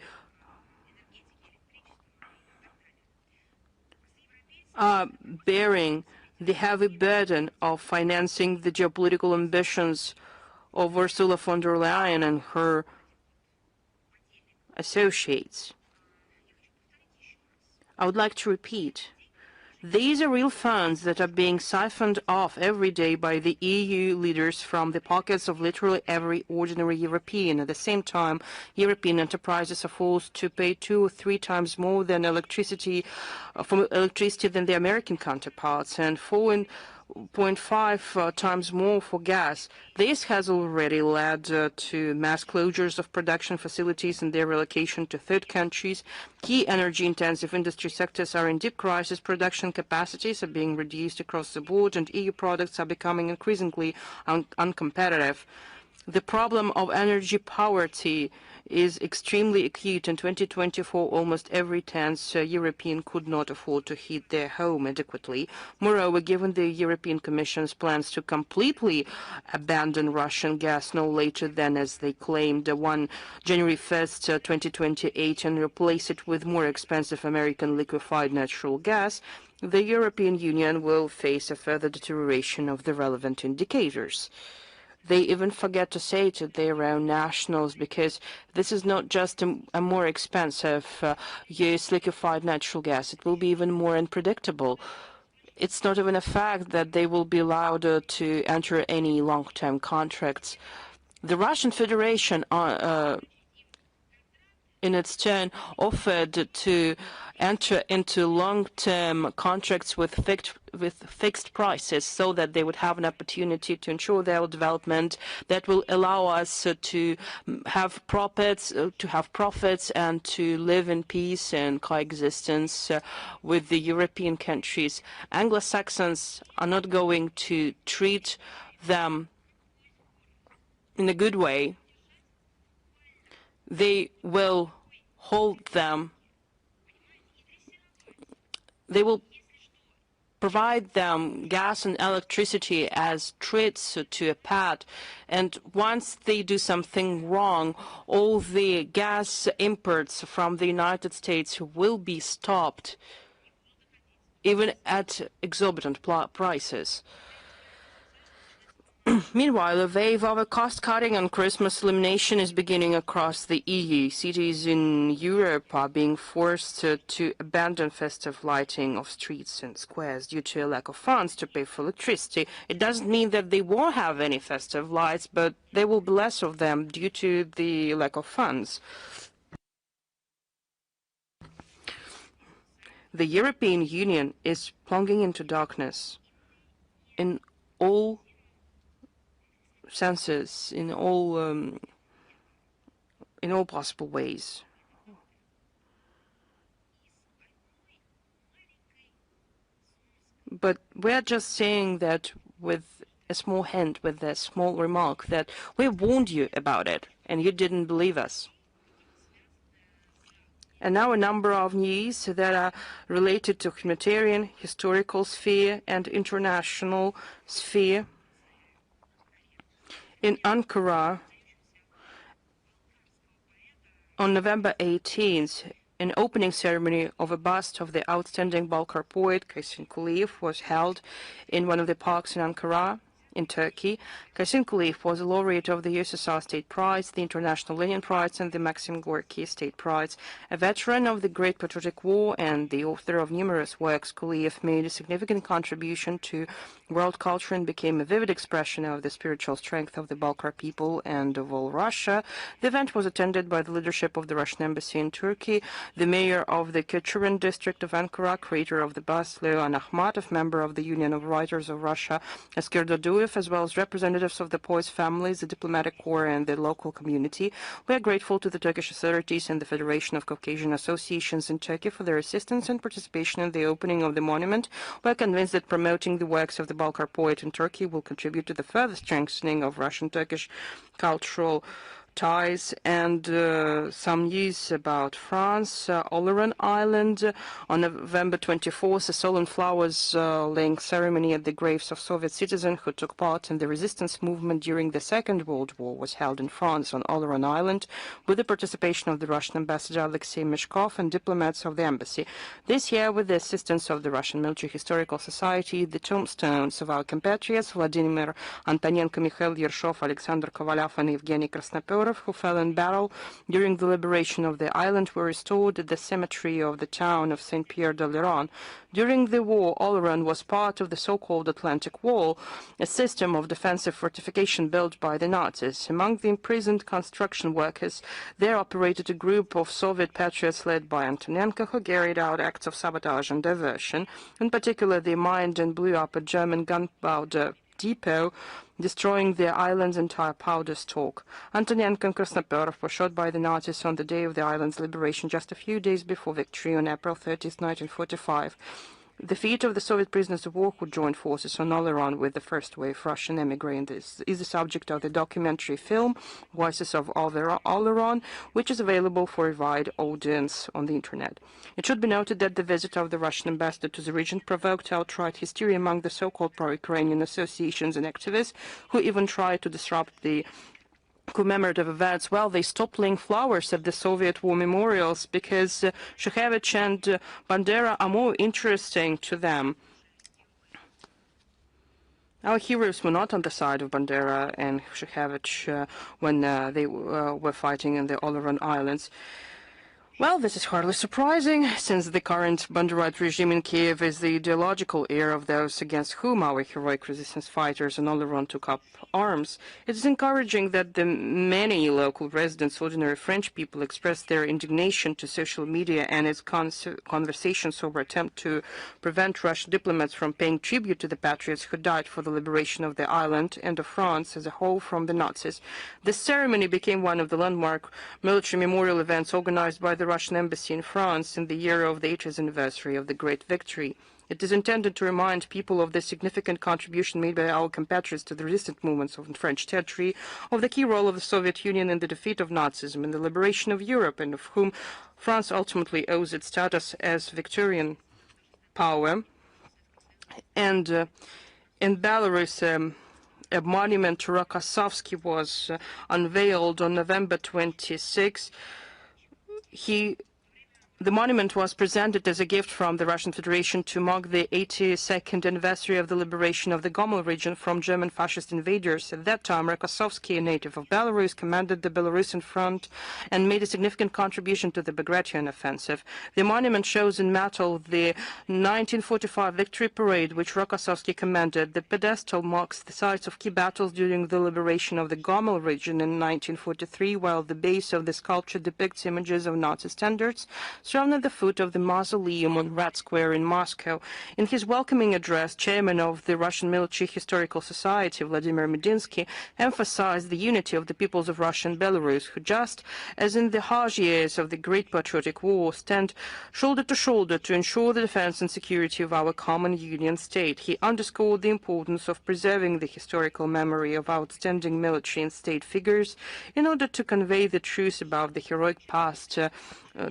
are bearing the heavy burden of financing the geopolitical ambitions of Ursula von der Leyen and her associates. I would like to repeat. These are real funds that are being siphoned off every day by the EU leaders from the pockets of literally every ordinary European. At the same time, European enterprises are forced to pay 2 or 3 times more than for electricity than their American counterparts, and 4.5 times more for gas. This has already led to mass closures of production facilities and their relocation to third countries. Key energy-intensive industry sectors are in deep crisis. Production capacities are being reduced across the board, and EU products are becoming increasingly uncompetitive. The problem of energy poverty is extremely acute. In 2024, almost every 10th European could not afford to heat their home adequately. Moreover, given the European Commission's plans to completely abandon Russian gas no later than, as they claimed, January 1st, 2028, and replace it with more expensive American liquefied natural gas, the European Union will face a further deterioration of the relevant indicators. They even forget to say to their own nationals, because this is not just a more expensive US liquefied natural gas, it will be even more unpredictable. It's not even a fact that they will be allowed to enter any long-term contracts. The Russian Federation, in its turn, offered to enter into long-term contracts with fixed prices so that they would have an opportunity to ensure their development that will allow us to have profits and to live in peace and coexistence with the European countries. Anglo-Saxons are not going to treat them in a good way. They will hold them. They will provide them gas and electricity as treats to a pet, and once they do something wrong, all the gas imports from the United States will be stopped, even at exorbitant prices. Meanwhile, a wave of cost-cutting and Christmas elimination is beginning across the EU. Cities in Europe are being forced to abandon festive lighting of streets and squares due to a lack of funds to pay for electricity. It doesn't mean that they won't have any festive lights, but there will be less of them due to the lack of funds. The European Union is plunging into darkness in all senses, in all possible ways. but we're just saying that with a small hint, with a small remark, that we warned you about it, and you didn't believe us. And now a number of news that are related to humanitarian, historical sphere, and international sphere. In Ankara, on November 18th, an opening ceremony of a bust of the outstanding Balkar poet Kaysin Kuliyev was held in one of the parks in Ankara, in Turkey. Kaysin Kuliyev was a laureate of the USSR State Prize, the International Lenin Prize, and the Maxim Gorky State Prize. A veteran of the Great Patriotic War and the author of numerous works, Kuliyev made a significant contribution to world culture and became a vivid expression of the spiritual strength of the Balkar people and of all Russia. The event was attended by the leadership of the Russian embassy in Turkey, the mayor of the Keçiören district of Ankara, creator of the bust, Leon Akhmatov, member of the Union of Writers of Russia, Asker Daduev, as well as representatives of the poets' families, the diplomatic corps, and the local community. We are grateful to the Turkish authorities and the Federation of Caucasian Associations in Turkey for their assistance and participation in the opening of the monument. We are convinced that promoting the works of the Balkar poet in Turkey will contribute to the further strengthening of Russian-Turkish cultural ties. And some news about France. Oleron Island, on November 24th, a solemn flowers laying ceremony at the graves of Soviet citizens who took part in the resistance movement during the Second World War was held in France on Oleron Island with the participation of the Russian ambassador Alexei Meshkov and diplomats of the embassy. This year, with the assistance of the Russian Military Historical Society, the tombstones of our compatriots Vladimir Antonenko, Mikhail Yershov, Alexander Kovalov, and Evgeny Krasnoperov, who fell in battle during the liberation of the island, were restored at the cemetery of the town of Saint Pierre de l'Iran. During the war, Oleron was part of the so-called Atlantic Wall, a system of defensive fortification built by the Nazis. Among the imprisoned construction workers, there operated a group of Soviet patriots led by Antonenko, who carried out acts of sabotage and diversion. In particular, they mined and blew up a German gunpowder depot, destroying the island's entire powder stock. Antonenko and Krasnoperov were shot by the Nazis on the day of the island's liberation, just a few days before victory on April 30th, 1945. The fate of the Soviet prisoners of war who joined forces on Oleron with the first wave Russian immigrants is the subject of the documentary film Voices of Oleron, which is available for a wide audience on the internet. It should be noted that the visit of the Russian ambassador to the region provoked outright hysteria among the so-called pro-Ukrainian associations and activists, who even tried to disrupt the commemorative events. Well, they stopped laying flowers at the Soviet war memorials because Shukhevich and Bandera are more interesting to them. Our heroes were not on the side of Bandera and Shukhevich when they were fighting in the Oleron Islands. Well, this is hardly surprising, since the current Banderite regime in Kiev is the ideological heir of those against whom our heroic resistance fighters in Oleron took up arms. It is encouraging that the many local residents, ordinary French people, expressed their indignation to social media and its conversations over attempt to prevent Russian diplomats from paying tribute to the patriots who died for the liberation of the island and of France as a whole from the Nazis. This ceremony became one of the landmark military memorial events organized by the Russian embassy in France in the year of the 80th anniversary of the Great Victory. It is intended to remind people of the significant contribution made by our compatriots to the resistance movements of French territory, of the key role of the Soviet Union in the defeat of Nazism and the liberation of Europe, and of whom France ultimately owes its status as Victorian power. And in Belarus, a monument to Rokossovsky was unveiled on November 26. The monument was presented as a gift from the Russian Federation to mark the 82nd anniversary of the liberation of the Gomel region from German fascist invaders. At that time, Rokossovsky, a native of Belarus, commanded the Belarusian front and made a significant contribution to the Bagration offensive. The monument shows in metal the 1945 victory parade, which Rokossovsky commanded. The pedestal marks the sites of key battles during the liberation of the Gomel region in 1943, while the base of the sculpture depicts images of Nazi standards, thrown at the foot of the mausoleum on Red Square in Moscow. In his welcoming address, chairman of the Russian Military Historical Society, Vladimir Medinsky, emphasized the unity of the peoples of Russia and Belarus, who, just as in the harsh years of the Great Patriotic War, stand shoulder to shoulder to ensure the defense and security of our common Union state. He underscored the importance of preserving the historical memory of outstanding military and state figures in order to convey the truth about the heroic past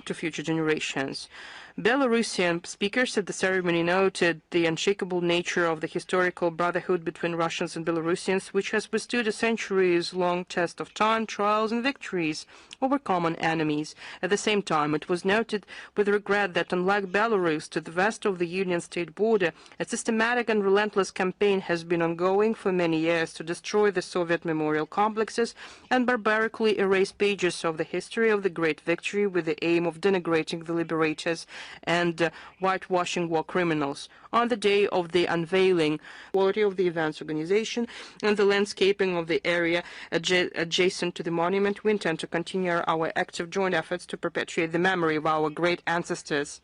to future generations. Belarusian speakers at the ceremony noted the unshakable nature of the historical brotherhood between Russians and Belarusians, which has withstood a centuries-long test of time, trials, and victories over common enemies. At the same time, it was noted with regret that, unlike Belarus, to the west of the Union State border, a systematic and relentless campaign has been ongoing for many years to destroy the Soviet memorial complexes and barbarically erase pages of the history of the Great Victory with the aim of denigrating the liberators and whitewashing war criminals. On the day of the unveiling, quality of the event's organization and the landscaping of the area adjacent to the monument, we intend to continue our active joint efforts to perpetuate the memory of our great ancestors.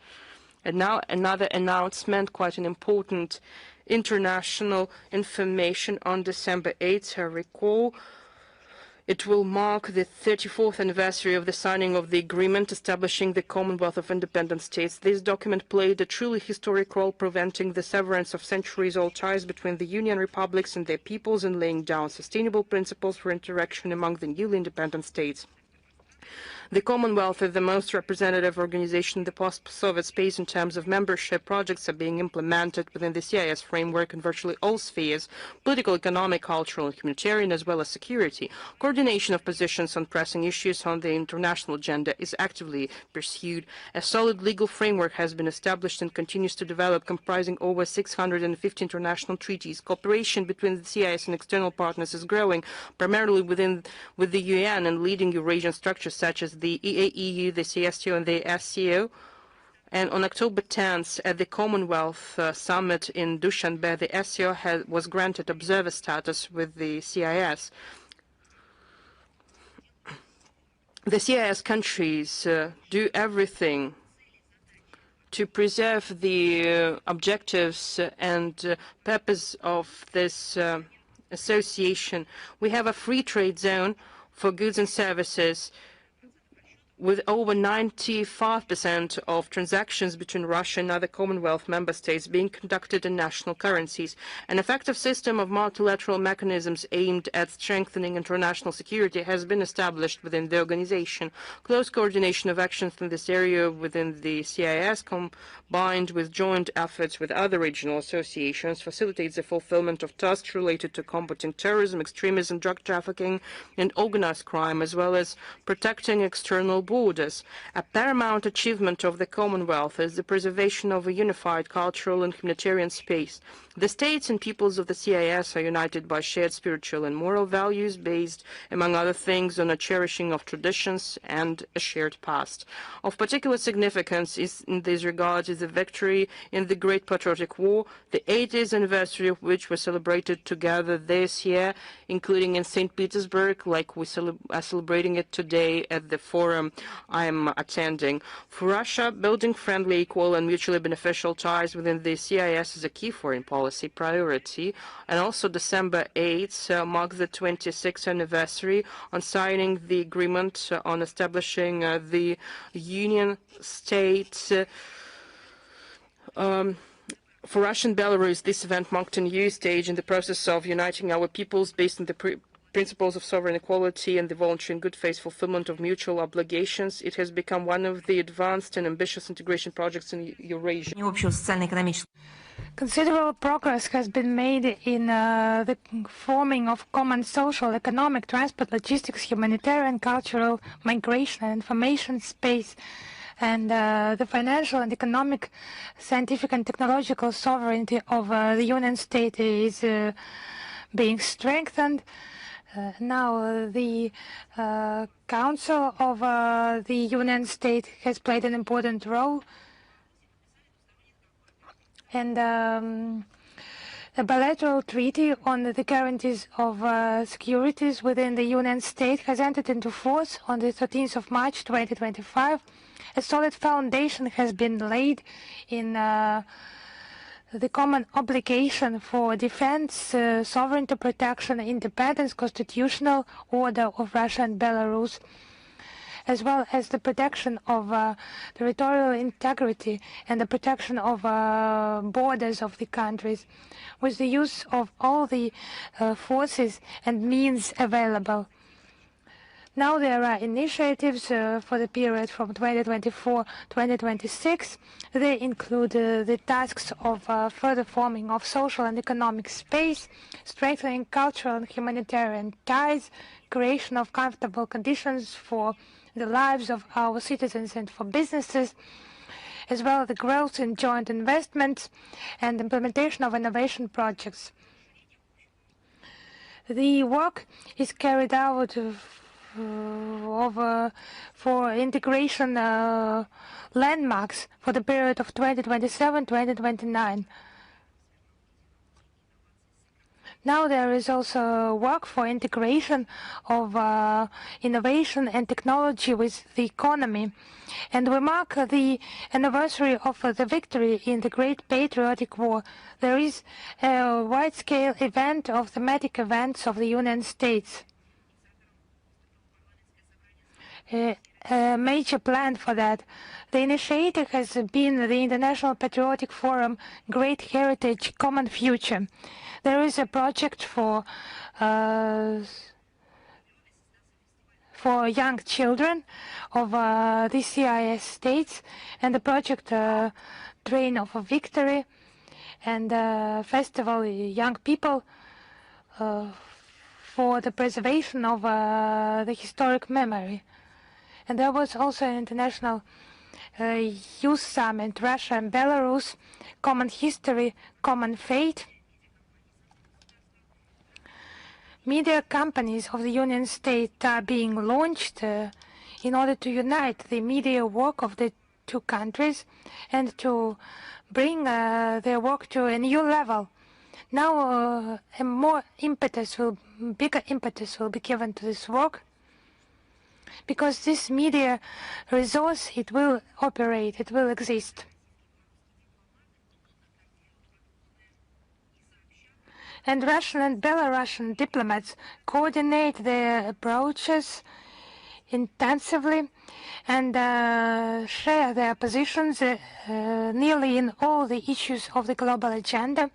And now another announcement, quite an important international information. On December 8th, I recall, it will mark the 34th anniversary of the signing of the agreement establishing the Commonwealth of Independent States. This document played a truly historic role, preventing the severance of centuries-old ties between the Union republics and their peoples and laying down sustainable principles for interaction among the newly independent states. The Commonwealth is the most representative organization in the post-Soviet space in terms of membership. Projects are being implemented within the CIS framework in virtually all spheres: political, economic, cultural, and humanitarian, as well as security. Coordination of positions on pressing issues on the international agenda is actively pursued. A solid legal framework has been established and continues to develop, comprising over 650 international treaties. Cooperation between the CIS and external partners is growing, primarily with the UN and leading Eurasian structures such as the EAEU, the CSTO, and the SCO. And on October 10th, at the Commonwealth Summit in Dushanbe, the SCO was granted observer status with the CIS. The CIS countries do everything to preserve the objectives and purpose of this association. We have a free trade zone for goods and services, with over 95% of transactions between Russia and other Commonwealth member states being conducted in national currencies. An effective system of multilateral mechanisms aimed at strengthening international security has been established within the organization. Close coordination of actions in this area within the CIS, combined with joint efforts with other regional associations, facilitates the fulfillment of tasks related to combating terrorism, extremism, drug trafficking, and organized crime, as well as protecting external borders. A paramount achievement of the Commonwealth is the preservation of a unified cultural and humanitarian space. The states and peoples of the CIS are united by shared spiritual and moral values based, among other things, on a cherishing of traditions and a shared past. Of particular significance in this regard is the victory in the Great Patriotic War, the 80th anniversary of which was celebrated together this year, including in St. Petersburg, like we are celebrating it today at the forum I am attending. For Russia, building friendly, equal, and mutually beneficial ties within the CIS is a key foreign policy priority, and also December 8th marks the 26th anniversary on signing the agreement on establishing the Union State. For Russia and Belarus, this event marked a new stage in the process of uniting our peoples based on the principles of sovereign equality and the voluntary and good faith fulfillment of mutual obligations. It has become one of the advanced and ambitious integration projects in Eurasia. Considerable progress has been made in the forming of common social, economic, transport, logistics, humanitarian, cultural, migration, and information space. And the financial and economic, scientific and technological sovereignty of the Union State is being strengthened. Now the Council of the Union State has played an important role, and A bilateral treaty on the guarantees of securities within the Union State has entered into force on the 13th of March 2025. A solid foundation has been laid in the common obligation for defense, sovereignty protection, independence, constitutional order of Russia and Belarus, as well as the protection of territorial integrity and the protection of borders of the countries, with the use of all the forces and means available. Now there are initiatives for the period from 2024-2026. They include the tasks of further forming of social and economic space, strengthening cultural and humanitarian ties, creation of comfortable conditions for the lives of our citizens and for businesses, as well as the growth in joint investments and implementation of innovation projects. The work is carried out for integration landmarks for the period of 2027-2029. Now there is also work for integration of innovation and technology with the economy, and we mark the anniversary of the victory in the Great Patriotic War. There is a wide-scale event of thematic events of the Union States. A major plan for that. The initiator has been the International Patriotic Forum Great Heritage Common Future. There is a project for young children of the CIS states, and the project Train of Victory, and festival Young People for the preservation of the historic memory. And there was also an international youth summit, Russia and Belarus, Common History, Common Fate. Media companies of the Union State are being launched in order to unite the media work of the two countries and to bring their work to a new level. Now a bigger impetus will be given to this work, because this media resource, it will operate, it will exist. And Russian and Belarusian diplomats coordinate their approaches intensively and share their positions nearly in all the issues of the global agenda.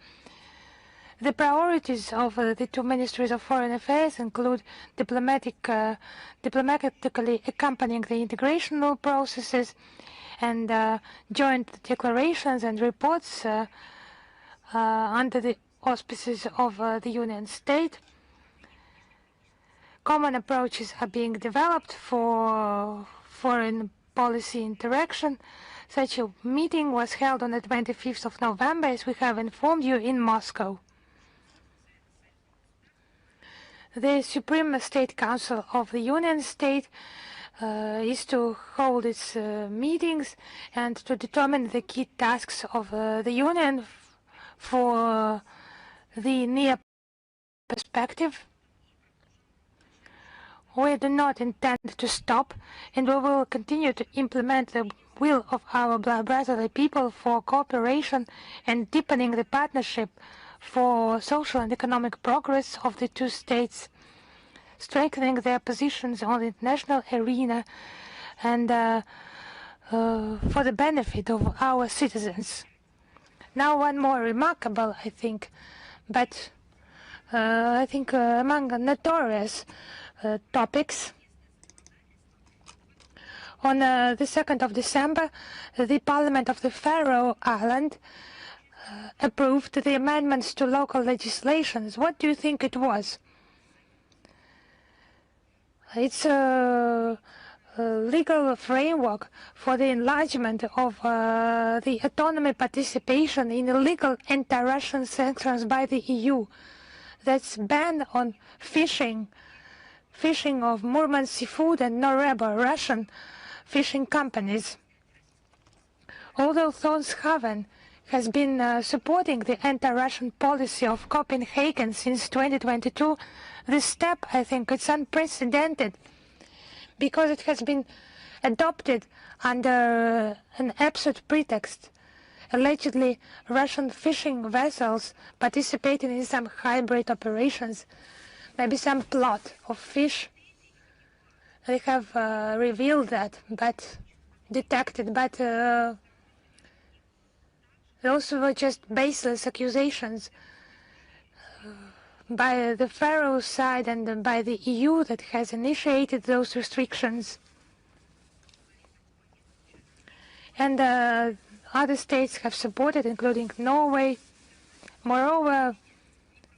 The priorities of the two ministries of foreign affairs include diplomatically accompanying the integrational processes and joint declarations and reports under the auspices of the Union State. Common approaches are being developed for foreign policy interaction. Such a meeting was held on the 25th of November, as we have informed you, in Moscow. The Supreme State Council of the Union State is to hold its meetings and to determine the key tasks of the Union for the near perspective. We do not intend to stop, and we will continue to implement the will of our brotherly people for cooperation and deepening the partnership for social and economic progress of the two states, strengthening their positions on the international arena and for the benefit of our citizens. Now one more remarkable, I think, but among notorious topics. On the 2nd of December, the Parliament of the Faroe Islands approved the amendments to local legislations. What do you think it was? It's a legal framework for the enlargement of the autonomy participation in illegal anti-Russian sanctions by the EU. That's ban on fishing of Murmansk seafood and Noreba, Russian fishing companies. Although Tórshavn has been supporting the anti-Russian policy of Copenhagen since 2022. This step, I think, it's unprecedented because it has been adopted under an absurd pretext. Allegedly, Russian fishing vessels participating in some hybrid operations, maybe some plot of fish. They have revealed that, but detected, but those were just baseless accusations by the Faroe side and by the EU that has initiated those restrictions. And other states have supported, including Norway. Moreover,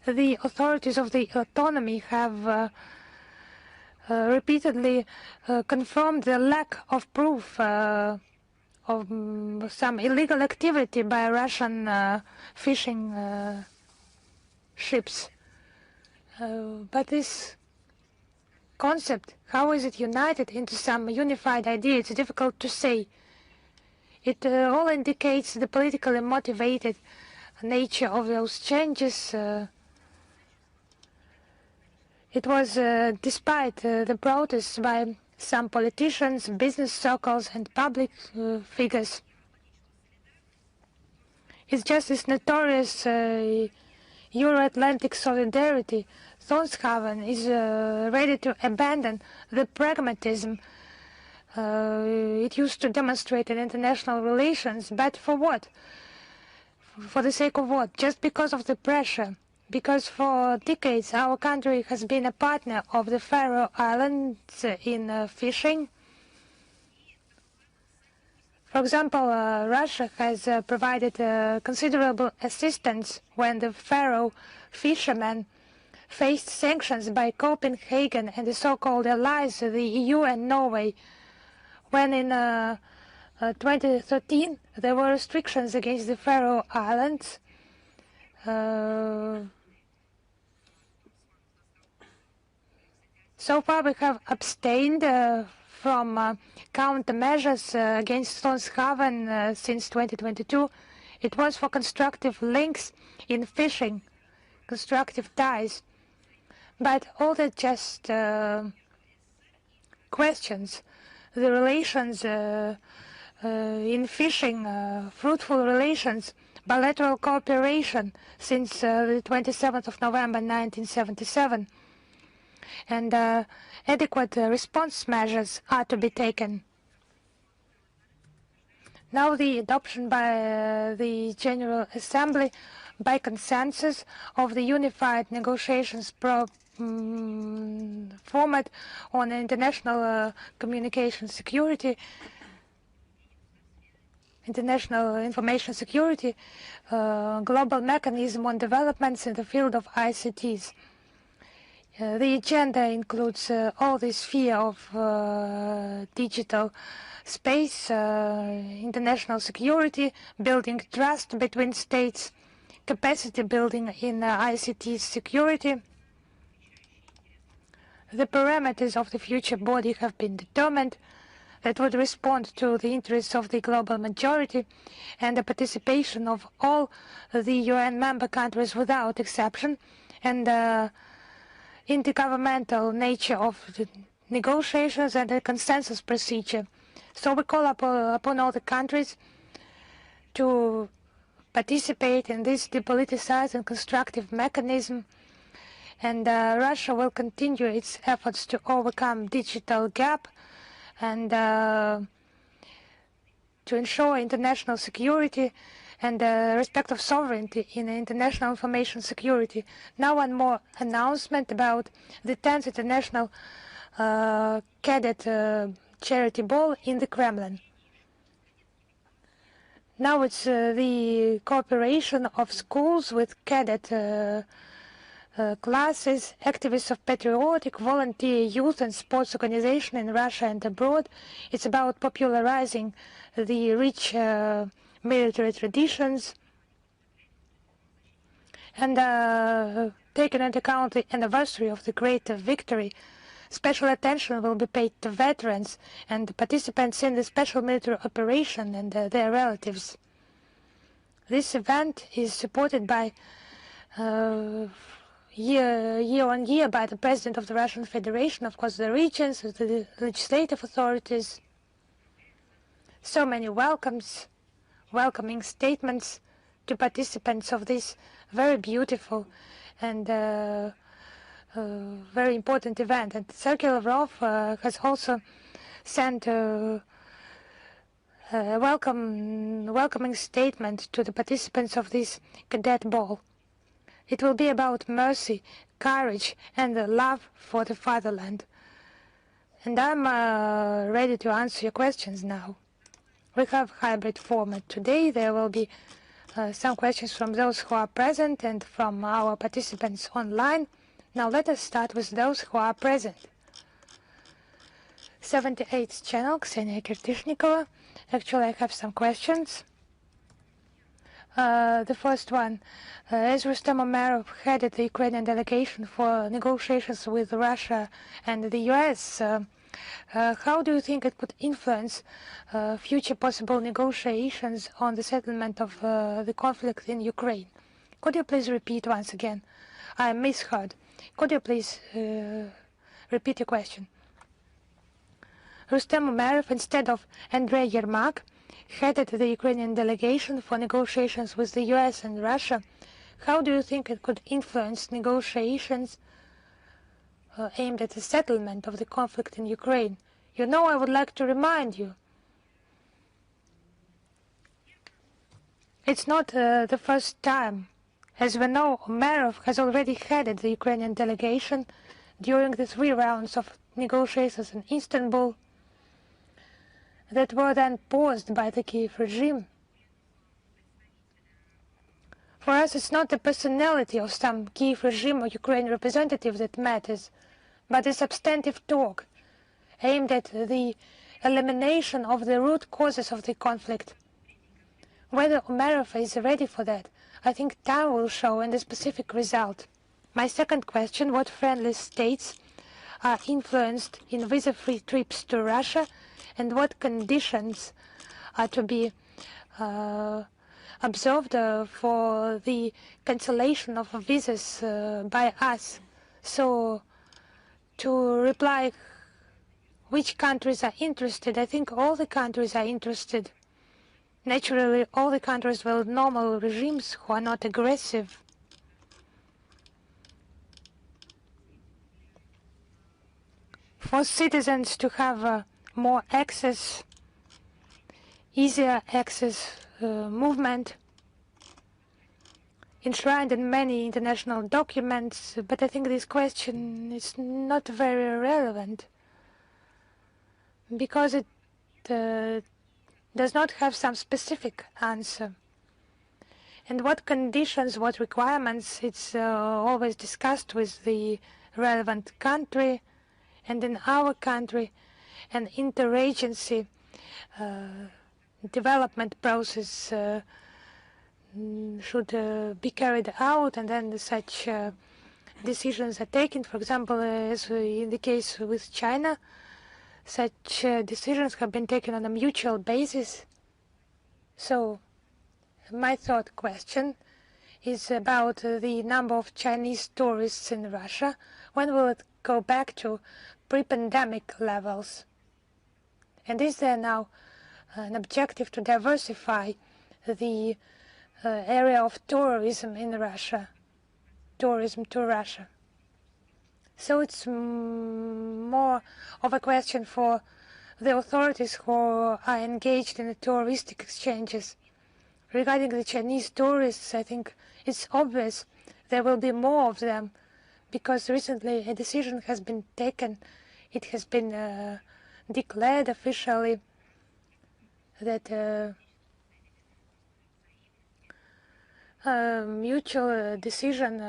the authorities of the autonomy have repeatedly confirmed the lack of proof of some illegal activity by Russian fishing ships. But this concept, how is it united into some unified idea? It's difficult to say. It all indicates the politically motivated nature of those changes. It was despite the protests by some politicians, business circles, and public figures. It's just this notorious Euro-Atlantic solidarity. Tórshavn is ready to abandon the pragmatism it used to demonstrate in international relations, but for what? For the sake of what? Just because of the pressure. Because for decades our country has been a partner of the Faroe Islands in fishing. For example, Russia has provided considerable assistance when the Faroe fishermen faced sanctions by Copenhagen and the so-called allies, the EU and Norway. When in 2013 there were restrictions against the Faroe Islands, so far we have abstained from countermeasures against Tórshavn since 2022. It was for constructive links in fishing, constructive ties. But all that just questions the relations in fishing, fruitful relations, bilateral cooperation since the 27th of November 1977. And adequate response measures are to be taken. Now the adoption by the General Assembly by consensus of the unified negotiations format on international communication security, international information security, global mechanism on developments in the field of ICTs. The agenda includes all the sphere of digital space, international security, building trust between states, capacity building in ICT security. The parameters of the future body have been determined that would respond to the interests of the global majority and the participation of all the UN member countries without exception, and the intergovernmental nature of the negotiations and the consensus procedure. So we call upon all the countries to participate in this depoliticized and constructive mechanism, and Russia will continue its efforts to overcome digital gap and to ensure international security and respect of sovereignty in international information security. Now one more announcement about the 10th International Cadet Charity Ball in the Kremlin. Now it's the cooperation of schools with cadet classes, activists of patriotic, volunteer, youth and sports organization in Russia and abroad. It's about popularizing the rich military traditions and taking into account the anniversary of the great victory. Special attention will be paid to veterans and participants in the special military operation and their relatives. This event is supported by year on year by the President of the Russian Federation, of course the regions, the legislative authorities. So many welcoming statements to participants of this very beautiful and very important event. And Sergei Lavrov has also sent a welcoming statement to the participants of this cadet ball. It will be about mercy, courage, and the love for the fatherland. And I'm ready to answer your questions now. We have hybrid format today. There will be some questions from those who are present and from our participants online. Now let us start with those who are present. 78th channel, Ksenia Kirtishnikova. Actually, I have some questions. The first one, as Rustem Umerov headed the Ukrainian delegation for negotiations with Russia and the US, how do you think it could influence future possible negotiations on the settlement of the conflict in Ukraine? Could you please repeat once again? I misheard. Could you please repeat your question? Rustem Umerov, instead of Andrei Yermak, headed the Ukrainian delegation for negotiations with the US and Russia. How do you think it could influence negotiations aimed at the settlement of the conflict in Ukraine? You know, I would like to remind you, it's not the first time. As we know, Umerov has already headed the Ukrainian delegation during the 3 rounds of negotiations in Istanbul that were then paused by the Kiev regime. For us, it's not the personality of some Kiev regime or Ukraine representative that matters, but the substantive talk aimed at the elimination of the root causes of the conflict. Whether Umerov is ready for that, I think time will show in the specific result. My second question, what friendly states are influenced in visa-free trips to Russia, and what conditions are to be observed for the cancellation of visas by us? So, to reply which countries are interested, I think all the countries are interested. Naturally, all the countries with normal regimes who are not aggressive. For citizens to have more access, easier access movement, enshrined in many international documents, but I think this question is not very relevant because it does not have some specific answer. And what conditions, what requirements, it's always discussed with the relevant country, and in our country an interagency development process should be carried out, and then such decisions are taken. For example, as in the case with China, such decisions have been taken on a mutual basis. So my third question is about the number of Chinese tourists in Russia. When will it go back to pre-pandemic levels? And is there now an objective to diversify the area of tourism in Russia, tourism to Russia? So it's more of a question for the authorities who are engaged in the touristic exchanges. Regarding the Chinese tourists, I think it's obvious there will be more of them, because recently a decision has been taken. It has been declared officially that mutual decision,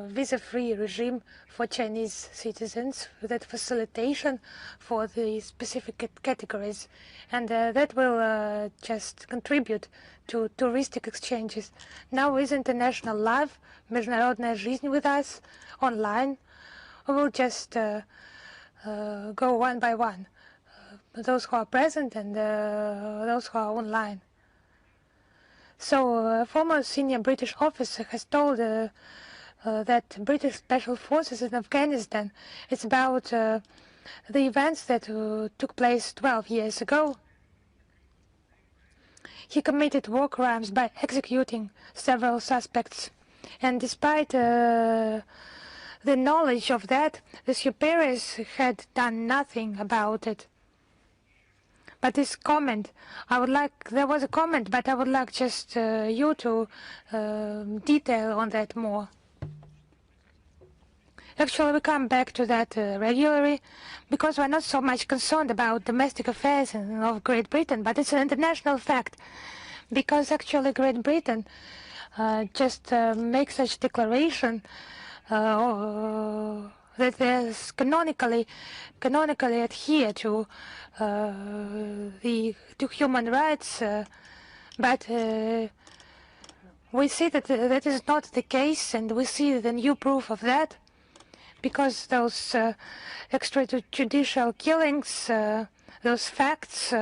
visa-free regime for Chinese citizens, that facilitation for the specific categories, and that will just contribute to touristic exchanges. Now is international live, международная жизнь with us online. We will just go one by one, those who are present and those who are online. So a former senior British officer has told that British Special Forces in Afghanistan, it's about the events that took place 12 years ago. He committed war crimes by executing several suspects. And despite the knowledge of that, the superiors had done nothing about it. But this comment, there was a comment, but I would like just you to detail on that more. Actually, we come back to that regularly because we're not so much concerned about domestic affairs of Great Britain, but it's an international fact. Because actually Great Britain just makes such declaration that there's canonically adhere to human rights, but we see that that is not the case, and we see the new proof of that, because those extrajudicial killings, those facts,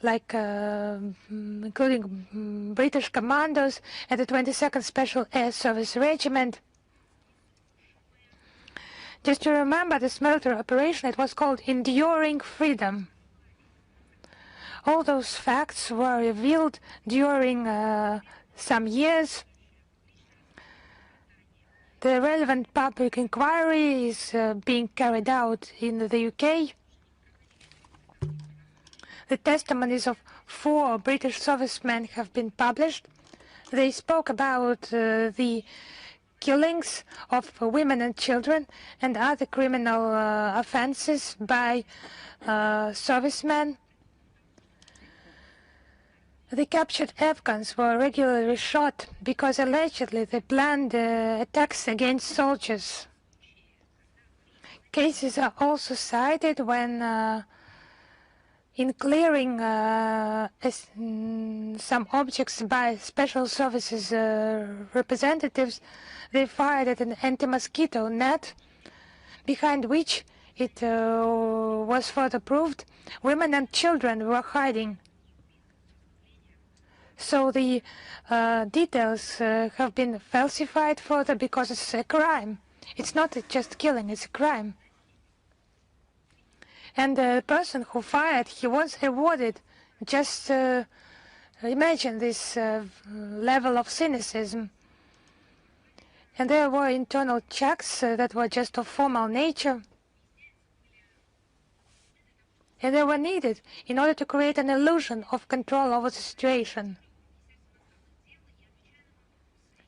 like including British commandos and the 22nd Special Air Service Regiment. Just to remember this military operation, it was called Enduring Freedom. All those facts were revealed during some years. The relevant public inquiry is being carried out in the UK. The testimonies of 4 British servicemen have been published. They spoke about the killings of women and children and other criminal offenses by servicemen. The captured Afghans were regularly shot because allegedly they planned attacks against soldiers. Cases are also cited when in clearing some objects by special services representatives, they fired at an anti-mosquito net, behind which it was further proved women and children were hiding. So the details have been falsified further because it's a crime. It's not just killing, it's a crime. And the person who fired, he was awarded. Just imagine this level of cynicism. And there were internal checks that were just of formal nature. And they were needed in order to create an illusion of control over the situation.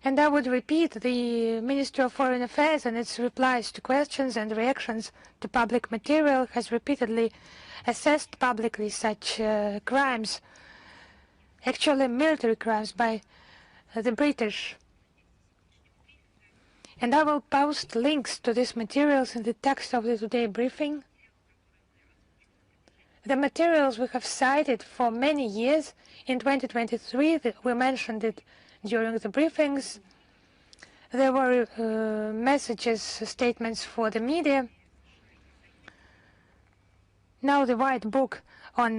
And I would repeat, the Ministry of Foreign Affairs and its replies to questions and reactions to public material has repeatedly assessed publicly such crimes, actually military crimes by the British. And I will post links to these materials in the text of the Today briefing. The materials we have cited for many years. In 2023, we mentioned it during the briefings. There were messages, statements for the media. Now the White Book on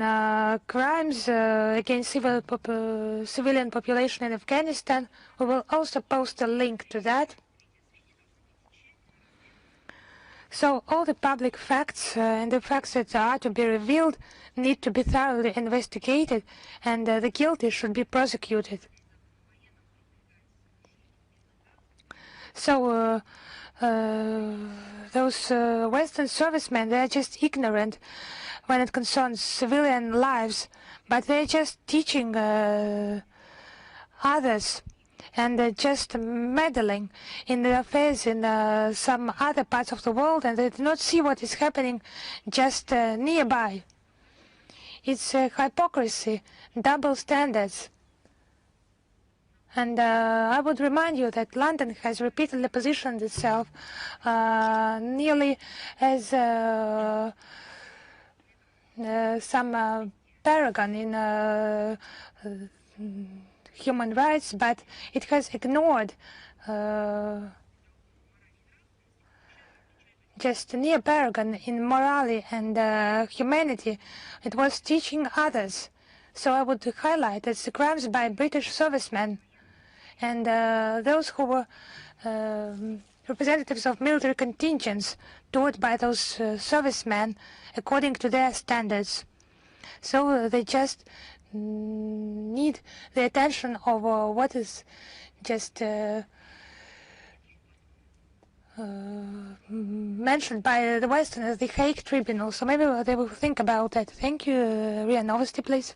crimes against civilian population in Afghanistan. We will also post a link to that. So all the public facts and the facts that are to be revealed need to be thoroughly investigated, and the guilty should be prosecuted. So those Western servicemen, they are just ignorant when it concerns civilian lives, but they're just teaching others and just meddling in the affairs in some other parts of the world, and they do not see what is happening just nearby. It's hypocrisy, double standards. And I would remind you that London has repeatedly positioned itself nearly as some paragon in human rights, but it has ignored just near paragon in morality and humanity. It was teaching others So I would highlight that the crimes by British servicemen and those who were representatives of military contingents taught by those servicemen according to their standards. So they just need the attention of what is just mentioned by the Westerners, the Hague Tribunal. So maybe they will think about that. Thank you. RIA Novosti, please.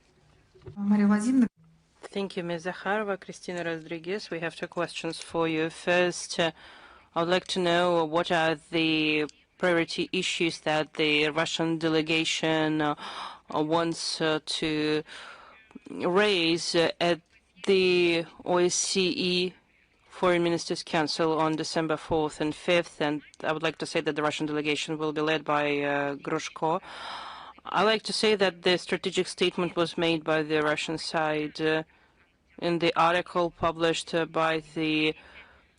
Thank you, Ms. Zakharova. Christina Rodriguez, we have two questions for you. First, I would like to know what are the priority issues that the Russian delegation wants to raise at the OSCE Foreign Ministers' Council on December 4th and 5th, and I would like to say that the Russian delegation will be led by Grushko. I like to say that the strategic statement was made by the Russian side in the article published by the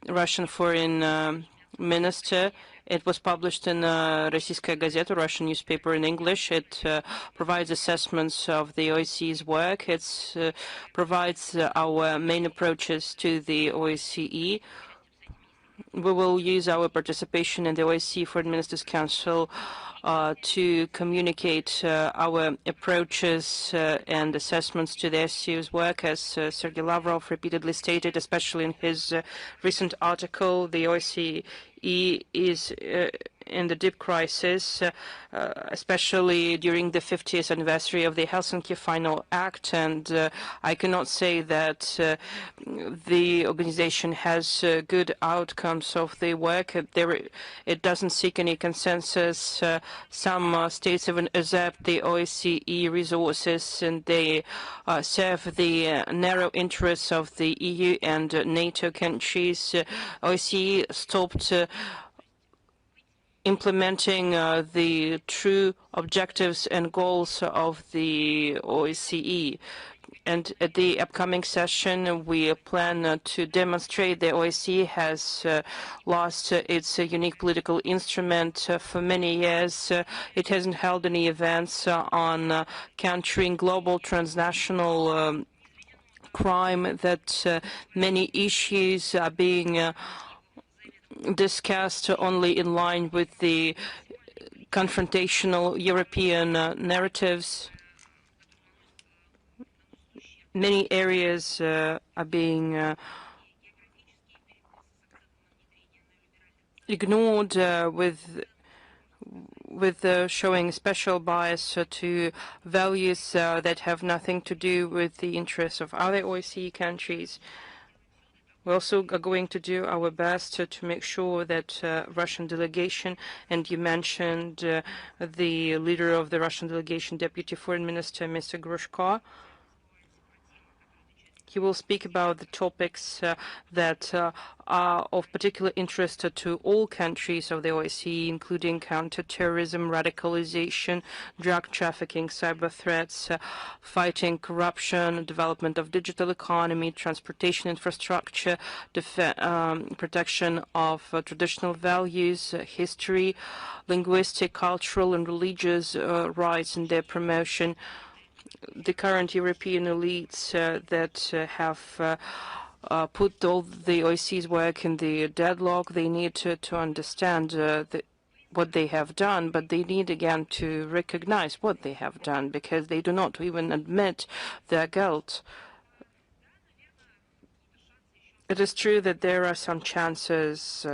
Russian foreign minister. It was published in Rossiyskaya Gazeta, Russian newspaper in English. It provides assessments of the OSCE's work. It provides our main approaches to the OSCE. We will use our participation in the OSCE Foreign Ministers' Council to communicate our approaches and assessments to the OSCE's work, as Sergei Lavrov repeatedly stated, especially in his recent article. The OSCE is in the deep crisis, especially during the 50th anniversary of the Helsinki Final Act, and I cannot say that the organization has good outcomes of the work. It doesn't seek any consensus. Some states even accept the OSCE resources, and they serve the narrow interests of the EU and NATO countries. OSCE stopped implementing the true objectives and goals of the OSCE. And at the upcoming session, we plan to demonstrate the OSCE has lost its unique political instrument for many years. It hasn't held any events on countering global transnational crime, that many issues are being discussed only in line with the confrontational European narratives. Many areas are being ignored with showing special bias to values that have nothing to do with the interests of other OSCE countries. We also are going to do our best to make sure that Russian delegation, and you mentioned the leader of the Russian delegation, Deputy Foreign Minister, Mr. Grushko. He will speak about the topics that are of particular interest to all countries of the OSCE, including counterterrorism, radicalization, drug trafficking, cyber threats, fighting corruption, development of digital economy, transportation infrastructure, protection of traditional values, history, linguistic, cultural, and religious rights, and their promotion. The current European elites that have put all the OSCE's work in the deadlock, they need to understand what they have done, but they need again to recognize what they have done, because they do not even admit their guilt. It is true that there are some chances,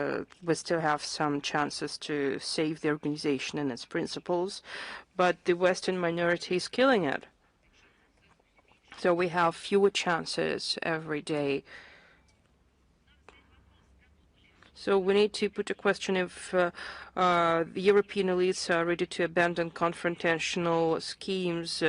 we still have some chances to save the organization and its principles, but the Western minority is killing it. So we have fewer chances every day. So we need to put a question if the European elites are ready to abandon confrontational schemes,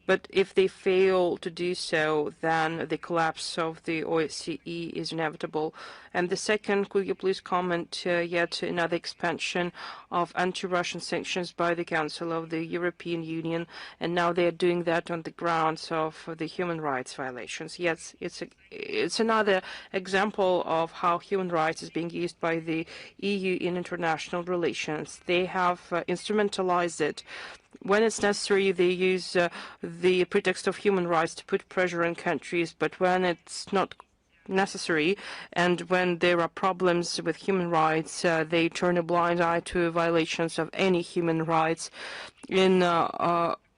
but if they fail to do so, then the collapse of the OSCE is inevitable. And the second, could you please comment yet another expansion of anti-Russian sanctions by the Council of the European Union, and now they are doing that on the grounds of the human rights violations. Yes, it's another example of how human rights is being used by the EU in international relations. They have instrumentalized it When it's necessary, they use the pretext of human rights to put pressure on countries, but when it's not necessary and when there are problems with human rights, they turn a blind eye to violations of any human rights in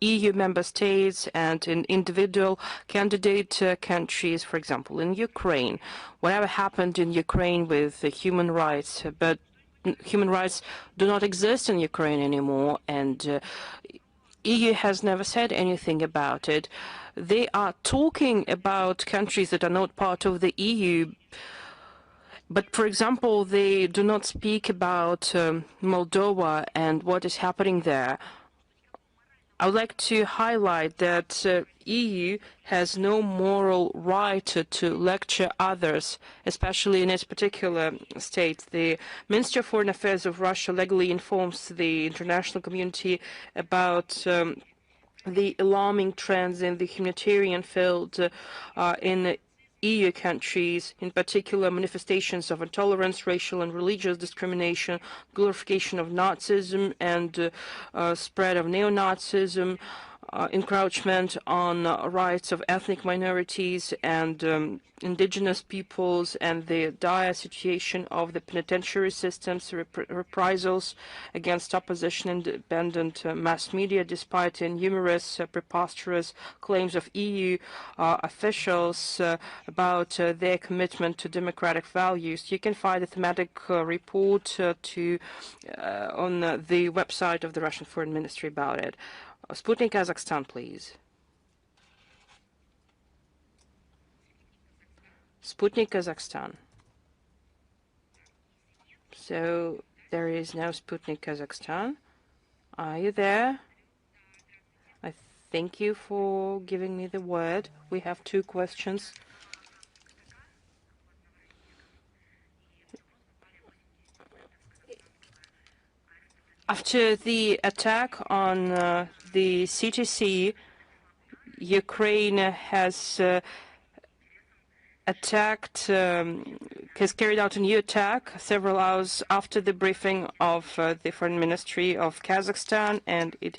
EU member states and in individual candidate countries, for example, in Ukraine. Whatever happened in Ukraine with human rights, but human rights do not exist in Ukraine anymore, and EU has never said anything about it. They are talking about countries that are not part of the EU, but, for example, they do not speak about Moldova and what is happening there. I would like to highlight that EU has no moral right to lecture others, especially in its particular state. The Ministry of Foreign Affairs of Russia legally informs the international community about the alarming trends in the humanitarian field in EU countries, in particular manifestations of intolerance, racial and religious discrimination, glorification of Nazism and spread of neo-Nazism, encroachment on rights of ethnic minorities and indigenous peoples, and the dire situation of the penitentiary systems, reprisals against opposition independent mass media, despite numerous preposterous claims of EU officials about their commitment to democratic values. You can find a thematic report on the website of the Russian Foreign Ministry about it. Sputnik Kazakhstan, please. Sputnik Kazakhstan. So there is no Sputnik Kazakhstan. Are you there? I thank you for giving me the word. We have two questions. After the attack on the CTC, Ukraine has has carried out a new attack several hours after the briefing of the Foreign Ministry of Kazakhstan, and it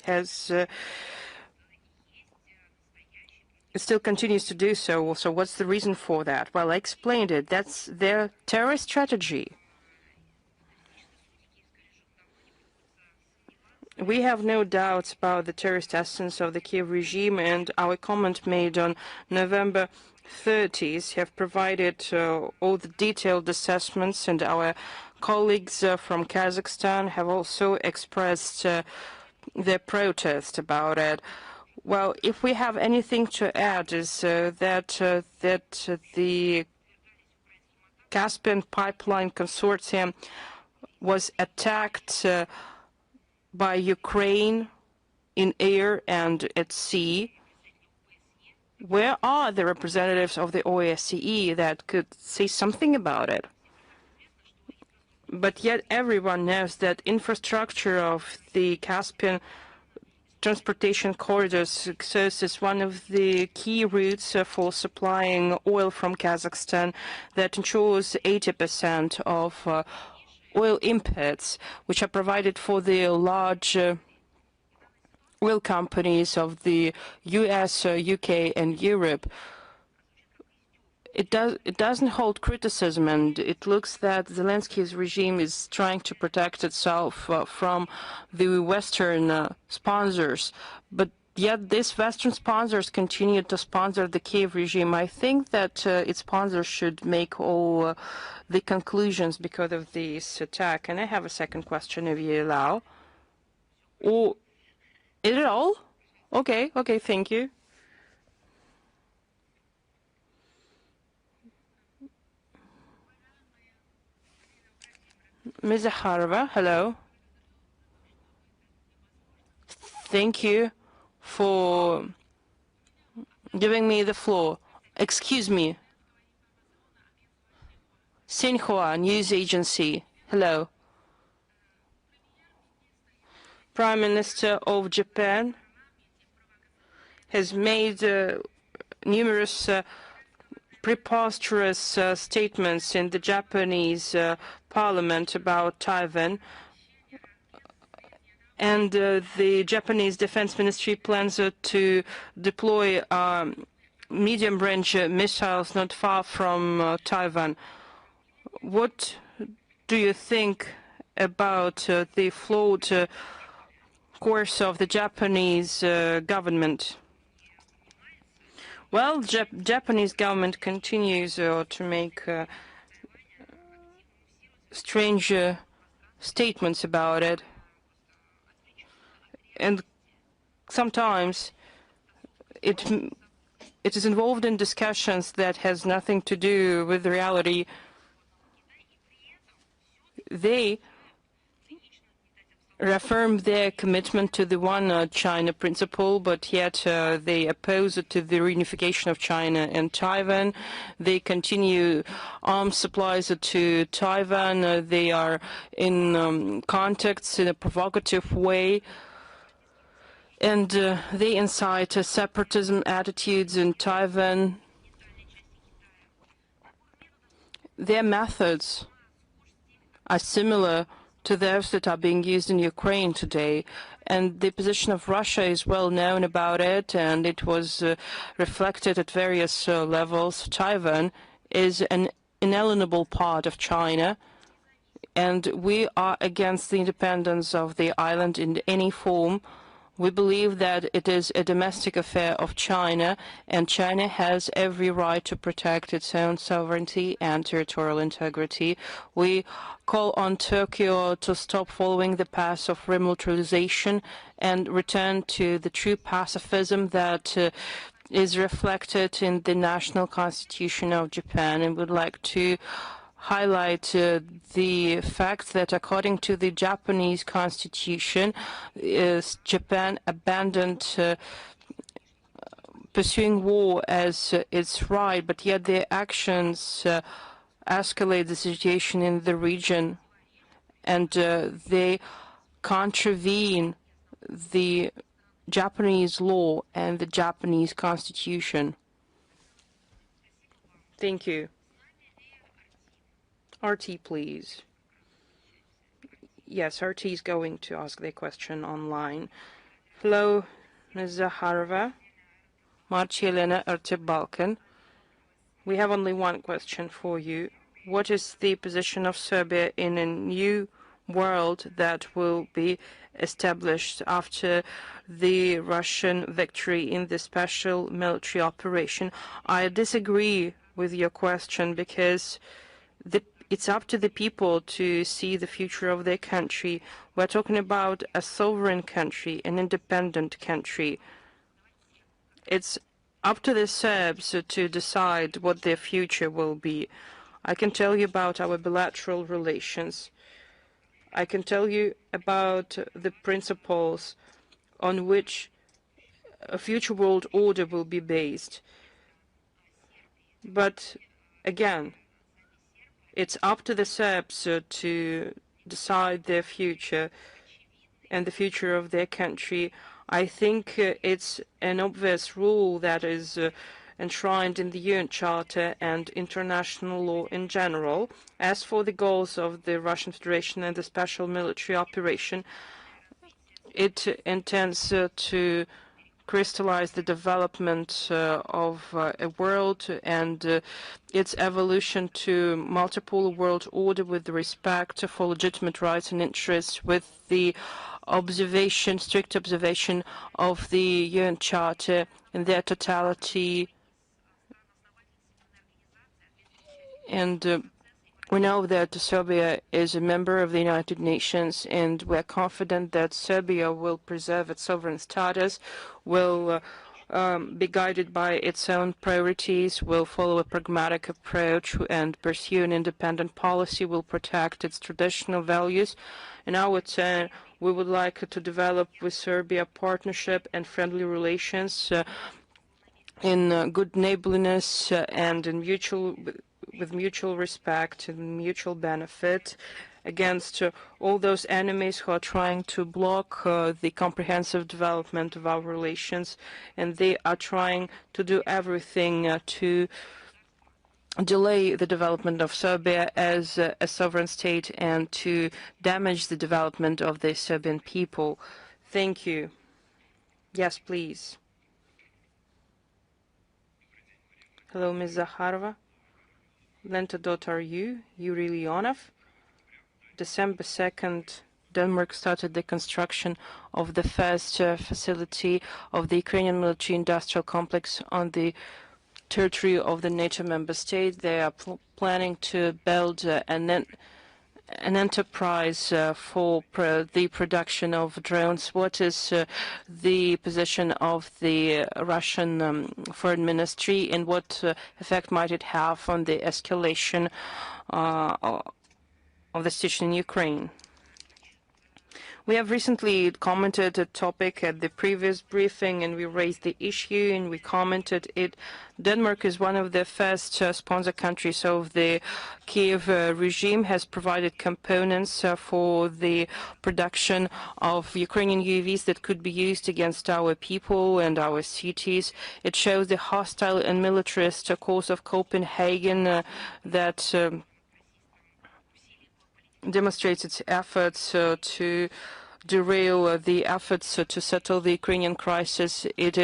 still continues to do so. So what's the reason for that? Well, I explained it. That's their terrorist strategy. We have no doubts about the terrorist essence of the Kiev regime, and our comment made on November 30th have provided all the detailed assessments, and our colleagues from Kazakhstan have also expressed their protest about it. Well, if we have anything to add is that the Caspian Pipeline Consortium was attacked by Ukraine in air and at sea. Where are the representatives of the OSCE that could say something about it? But yet everyone knows that infrastructure of the Caspian transportation corridors serves as one of the key routes for supplying oil from Kazakhstan that ensures 80% of oil imports, which are provided for the large oil companies of the US, UK, and Europe. It doesn't hold criticism, and it looks that Zelensky's regime is trying to protect itself from the Western sponsors. But yet these Western sponsors continue to sponsor the Kiev regime. I think that its sponsors should make all the conclusions because of this attack. And I have a second question, if you allow. Oh, is it all? Okay, thank you. Ms. Zakharova, hello. Thank you for giving me the floor. Excuse me. Xinhua News Agency, hello. Prime Minister of Japan has made numerous preposterous statements in the Japanese parliament about Taiwan. And the Japanese Defense Ministry plans to deploy medium-range missiles not far from Taiwan. What do you think about the flawed course of the Japanese government? Well, Japanese government continues to make strange statements about it, and sometimes it is involved in discussions that has nothing to do with reality. They reaffirm their commitment to the one China principle, but yet they oppose it to the reunification of China and Taiwan. They continue arms supplies to Taiwan. They are in contacts in a provocative way, and they incite separatism attitudes in Taiwan. Their methods are similar to those that are being used in Ukraine today, and the position of Russia is well known about it, and it was reflected at various levels. Taiwan is an inalienable part of China, and we are against the independence of the island in any form. We believe that it is a domestic affair of China, and China has every right to protect its own sovereignty and territorial integrity. We call on Tokyo to stop following the path of remilitarization and return to the true pacifism that is reflected in the national constitution of Japan, and would like to highlight the fact that according to the Japanese constitution, Japan abandoned pursuing war as its right, but yet their actions escalate the situation in the region, and they contravene the Japanese law and the Japanese constitution. Thank you. RT, please. Yes, RT is going to ask their question online. Hello, Ms. Zaharova, Marchelena, RT Balkan. We have only one question for you. What is the position of Serbia in a new world that will be established after the Russian victory in the special military operation? I disagree with your question, because it's up to the people to see the future of their country. We're talking about a sovereign country, an independent country. It's up to the Serbs to decide what their future will be. I can tell you about our bilateral relations. I can tell you about the principles on which a future world order will be based. But again, it's up to the Serbs to decide their future and the future of their country. I think it's an obvious rule that is enshrined in the UN Charter and international law in general. As for the goals of the Russian Federation and the special military operation, it intends to crystallize the development of a world and its evolution to multiple world order with respect for legitimate rights and interests, with the strict observation of the UN Charter in their totality. And we know that Serbia is a member of the United Nations, and we're confident that Serbia will preserve its sovereign status, will be guided by its own priorities, will follow a pragmatic approach and pursue an independent policy, will protect its traditional values. In our turn, we would like to develop with Serbia partnership and friendly relations in good neighborliness and in with mutual respect and mutual benefit against all those enemies who are trying to block the comprehensive development of our relations, and they are trying to do everything to delay the development of Serbia as a sovereign state and to damage the development of the Serbian people. Thank you. Yes, please. Hello, Ms. Zakharova. Lenta.ru, Yuri Leonov. December 2nd, Denmark started the construction of the first facility of the Ukrainian military-industrial complex on the territory of the NATO member state. They are planning to build an enterprise for the production of drones. What is the position of the Russian Foreign Ministry, and what effect might it have on the escalation of the situation in Ukraine? We have recently commented a topic at the previous briefing, and we raised the issue and we commented it. Denmark is one of the first sponsor countries of the Kiev regime, has provided components for the production of Ukrainian UAVs that could be used against our people and our cities. It shows the hostile and militarist course of Copenhagen that demonstrates its efforts to derail the efforts to settle the Ukrainian crisis. It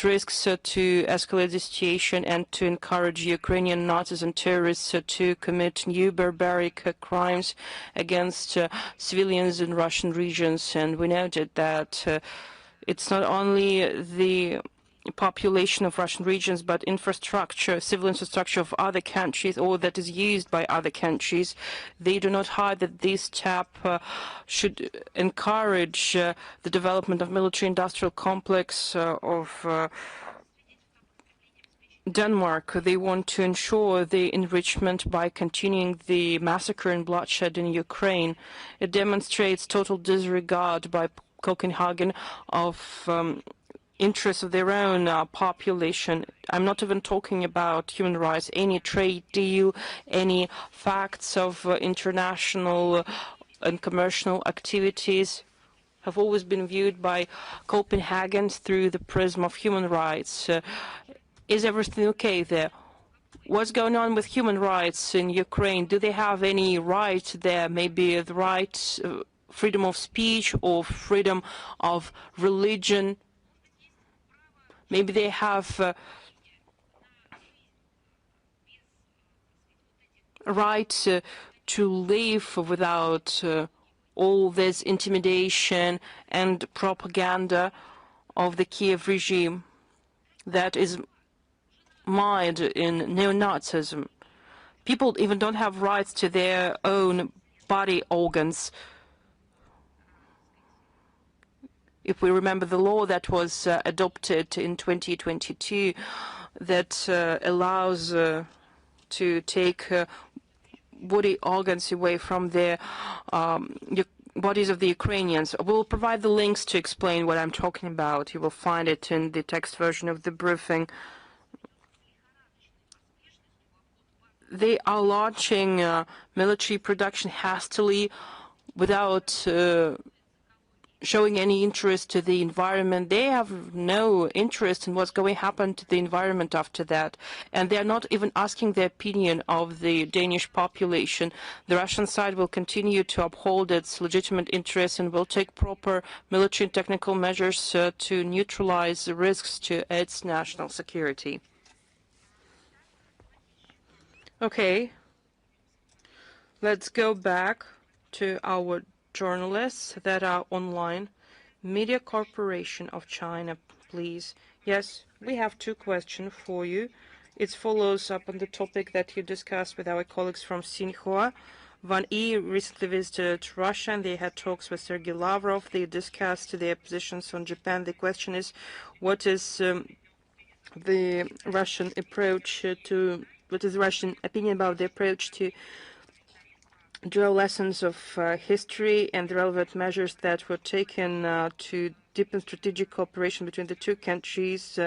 risks to escalate the situation and to encourage Ukrainian Nazis and terrorists to commit new barbaric crimes against civilians in Russian regions. And we noted that it's not only the population of Russian regions, but infrastructure, civil infrastructure of other countries, or that is used by other countries. They do not hide that this step should encourage the development of military-industrial complex of Denmark. They want to ensure the enrichment by continuing the massacre and bloodshed in Ukraine. It demonstrates total disregard by Copenhagen of interests of their own population. I'm not even talking about human rights, any trade deal, any facts of international and commercial activities have always been viewed by Copenhagen through the prism of human rights. Is everything okay there? What's going on with human rights in Ukraine? Do they have any right there? Maybe the right, freedom of speech or freedom of religion? Maybe they have a right to live without all this intimidation and propaganda of the Kiev regime that is mired in neo-Nazism. People even don't have rights to their own body organs. If we remember the law that was adopted in 2022 that allows to take body organs away from the bodies of the Ukrainians. We'll provide the links to explain what I'm talking about. You will find it in the text version of the briefing. They are launching military production hastily without showing any interest to the environment. They have no interest in what's going to happen to the environment after that. And they're not even asking the opinion of the Danish population. The Russian side will continue to uphold its legitimate interests and will take proper military and technical measures to neutralize the risks to its national security. Okay, let's go back to our journalists that are online. Media Corporation of China, please. Yes, we have two questions for you. It follows up on the topic that you discussed with our colleagues from Xinhua. Van E recently visited Russia and they had talks with Sergei Lavrov. They discussed their positions on Japan. The question is, what is the Russian approach to, what is the Russian opinion about the approach to draw lessons of history and the relevant measures that were taken to deepen strategic cooperation between the two countries.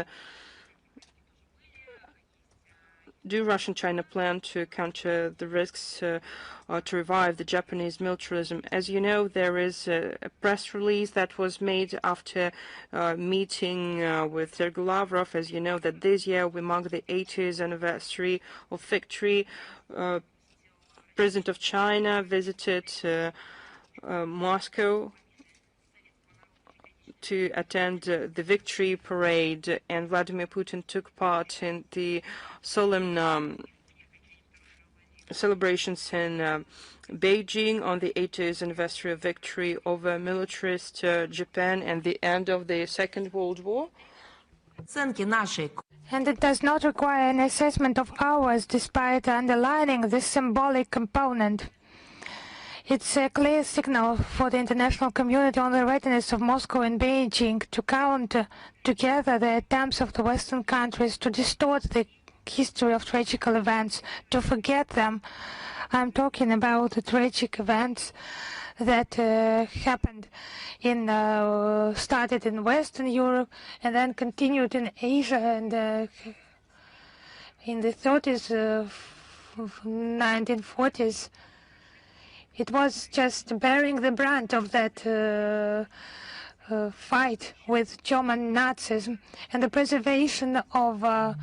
do Russia and China plan to counter the risks or to revive the Japanese militarism? As you know, there is a press release that was made after meeting with Sergei Lavrov. As you know, that this year we mark the 80th anniversary of victory. President of China visited Moscow to attend the victory parade, and Vladimir Putin took part in the solemn celebrations in Beijing on the 80th anniversary of victory over militarist Japan and the end of the Second World War. And it does not require an assessment of ours, despite underlining the symbolic component. It's a clear signal for the international community on the readiness of Moscow and Beijing to counter together the attempts of the Western countries to distort the history of tragic events, to forget them. I'm talking about the tragic events that happened in started in Western Europe and then continued in Asia, and in the 30s, 1940s. It was just bearing the brunt of that fight with German Nazism, and the preservation of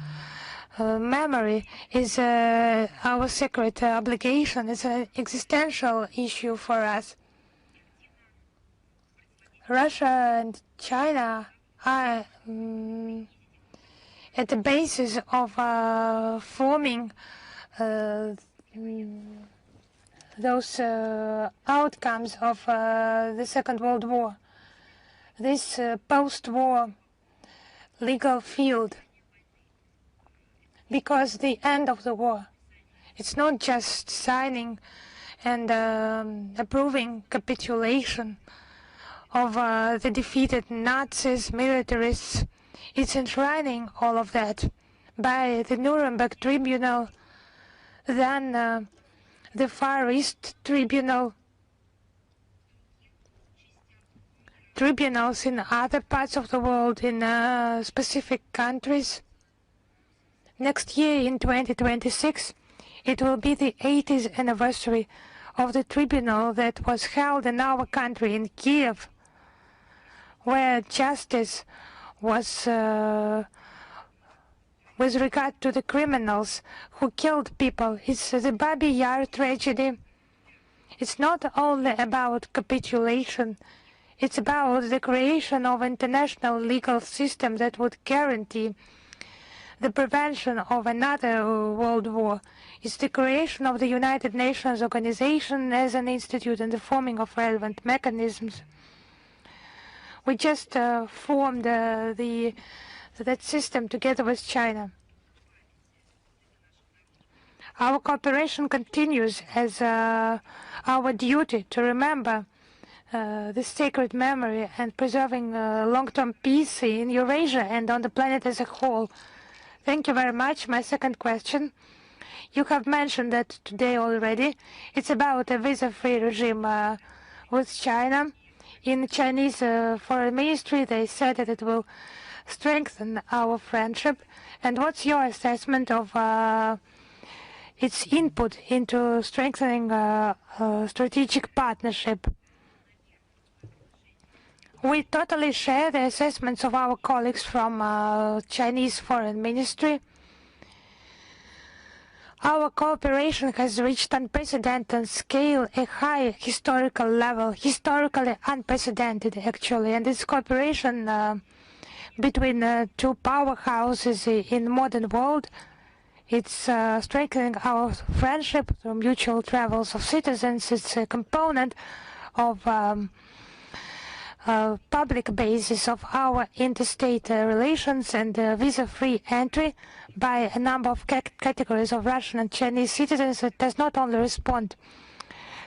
memory is our sacred obligation. It's an existential issue for us. Russia and China are at the basis of forming those outcomes of the Second World War, this post-war legal field, because the end of the war, it's not just signing and approving capitulation of the defeated Nazis, militarists. It's enshrining all of that by the Nuremberg Tribunal, then the Far East Tribunal, tribunals in other parts of the world, in specific countries. Next year, in 2026, it will be the 80th anniversary of the tribunal that was held in our country, in Kiev, where justice was with regard to the criminals who killed people. It's the Babi Yar tragedy. It's not only about capitulation. It's about the creation of an international legal system that would guarantee the prevention of another world war. It's the creation of the United Nations organization as an institute and the forming of relevant mechanisms. We just formed that system together with China. Our cooperation continues as our duty to remember the sacred memory and preserving long-term peace in Eurasia and on the planet as a whole. Thank you very much. My second question. You have mentioned that today already. It's about a visa-free regime with China. In Chinese Foreign Ministry, they said that it will strengthen our friendship. And what's your assessment of its input into strengthening strategic partnership? We totally share the assessments of our colleagues from Chinese Foreign Ministry. Our cooperation has reached unprecedented scale, a high historical level, historically unprecedented actually, and this cooperation between two powerhouses in the modern world, it's strengthening our friendship through mutual travels of citizens. It's a component of public basis of our interstate relations and visa-free entry by a number of categories of Russian and Chinese citizens. It does not only respond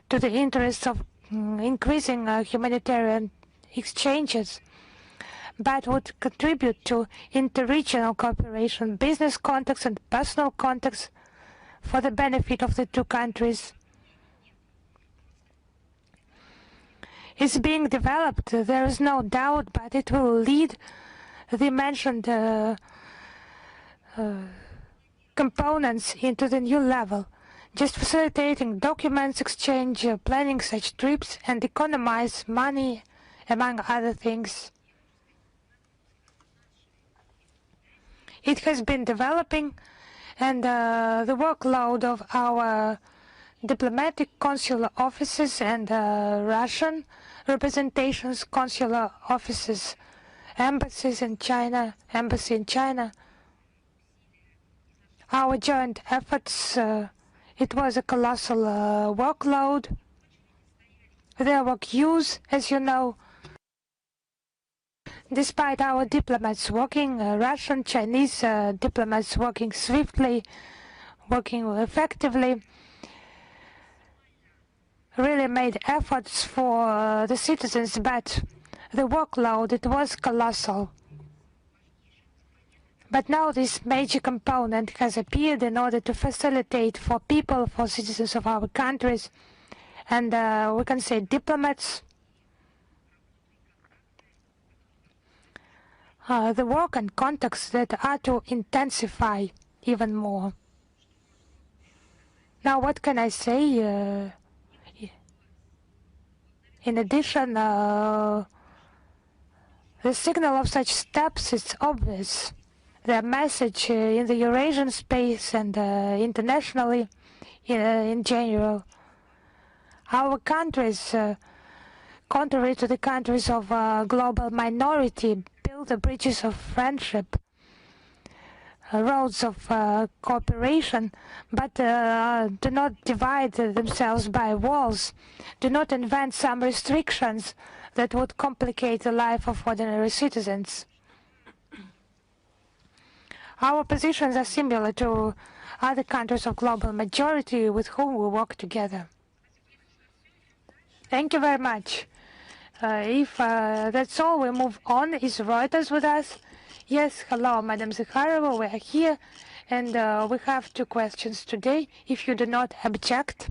to the interests of increasing humanitarian exchanges, but would contribute to interregional cooperation, business contacts and personal contacts for the benefit of the two countries. Is being developed, there is no doubt, but it will lead the mentioned components into the new level, just facilitating documents exchange, planning such trips, and economize money, among other things. It has been developing, and the workload of our diplomatic consular offices and Russian representations, consular offices, embassies in China, embassy in China, our joint efforts, it was a colossal workload. There were queues, as you know. Despite our diplomats working, Russian, Chinese diplomats working swiftly, working effectively, really made efforts for the citizens, but the workload, it was colossal. But now this major component has appeared in order to facilitate for people, for citizens of our countries, and we can say diplomats, the work and contacts that are to intensify even more. Now, what can I say? In addition, the signal of such steps is obvious. The message in the Eurasian space and internationally in general. Our countries, contrary to the countries of global minority, build the bridges of friendship, roads of cooperation, but do not divide themselves by walls, do not invent some restrictions that would complicate the life of ordinary citizens. Our positions are similar to other countries of global majority with whom we work together. Thank you very much. If that's all, we move on. Is REUTERS with us? Yes, hello, Madam Zakharova, we are here, and we have 2 questions today, if you do not object.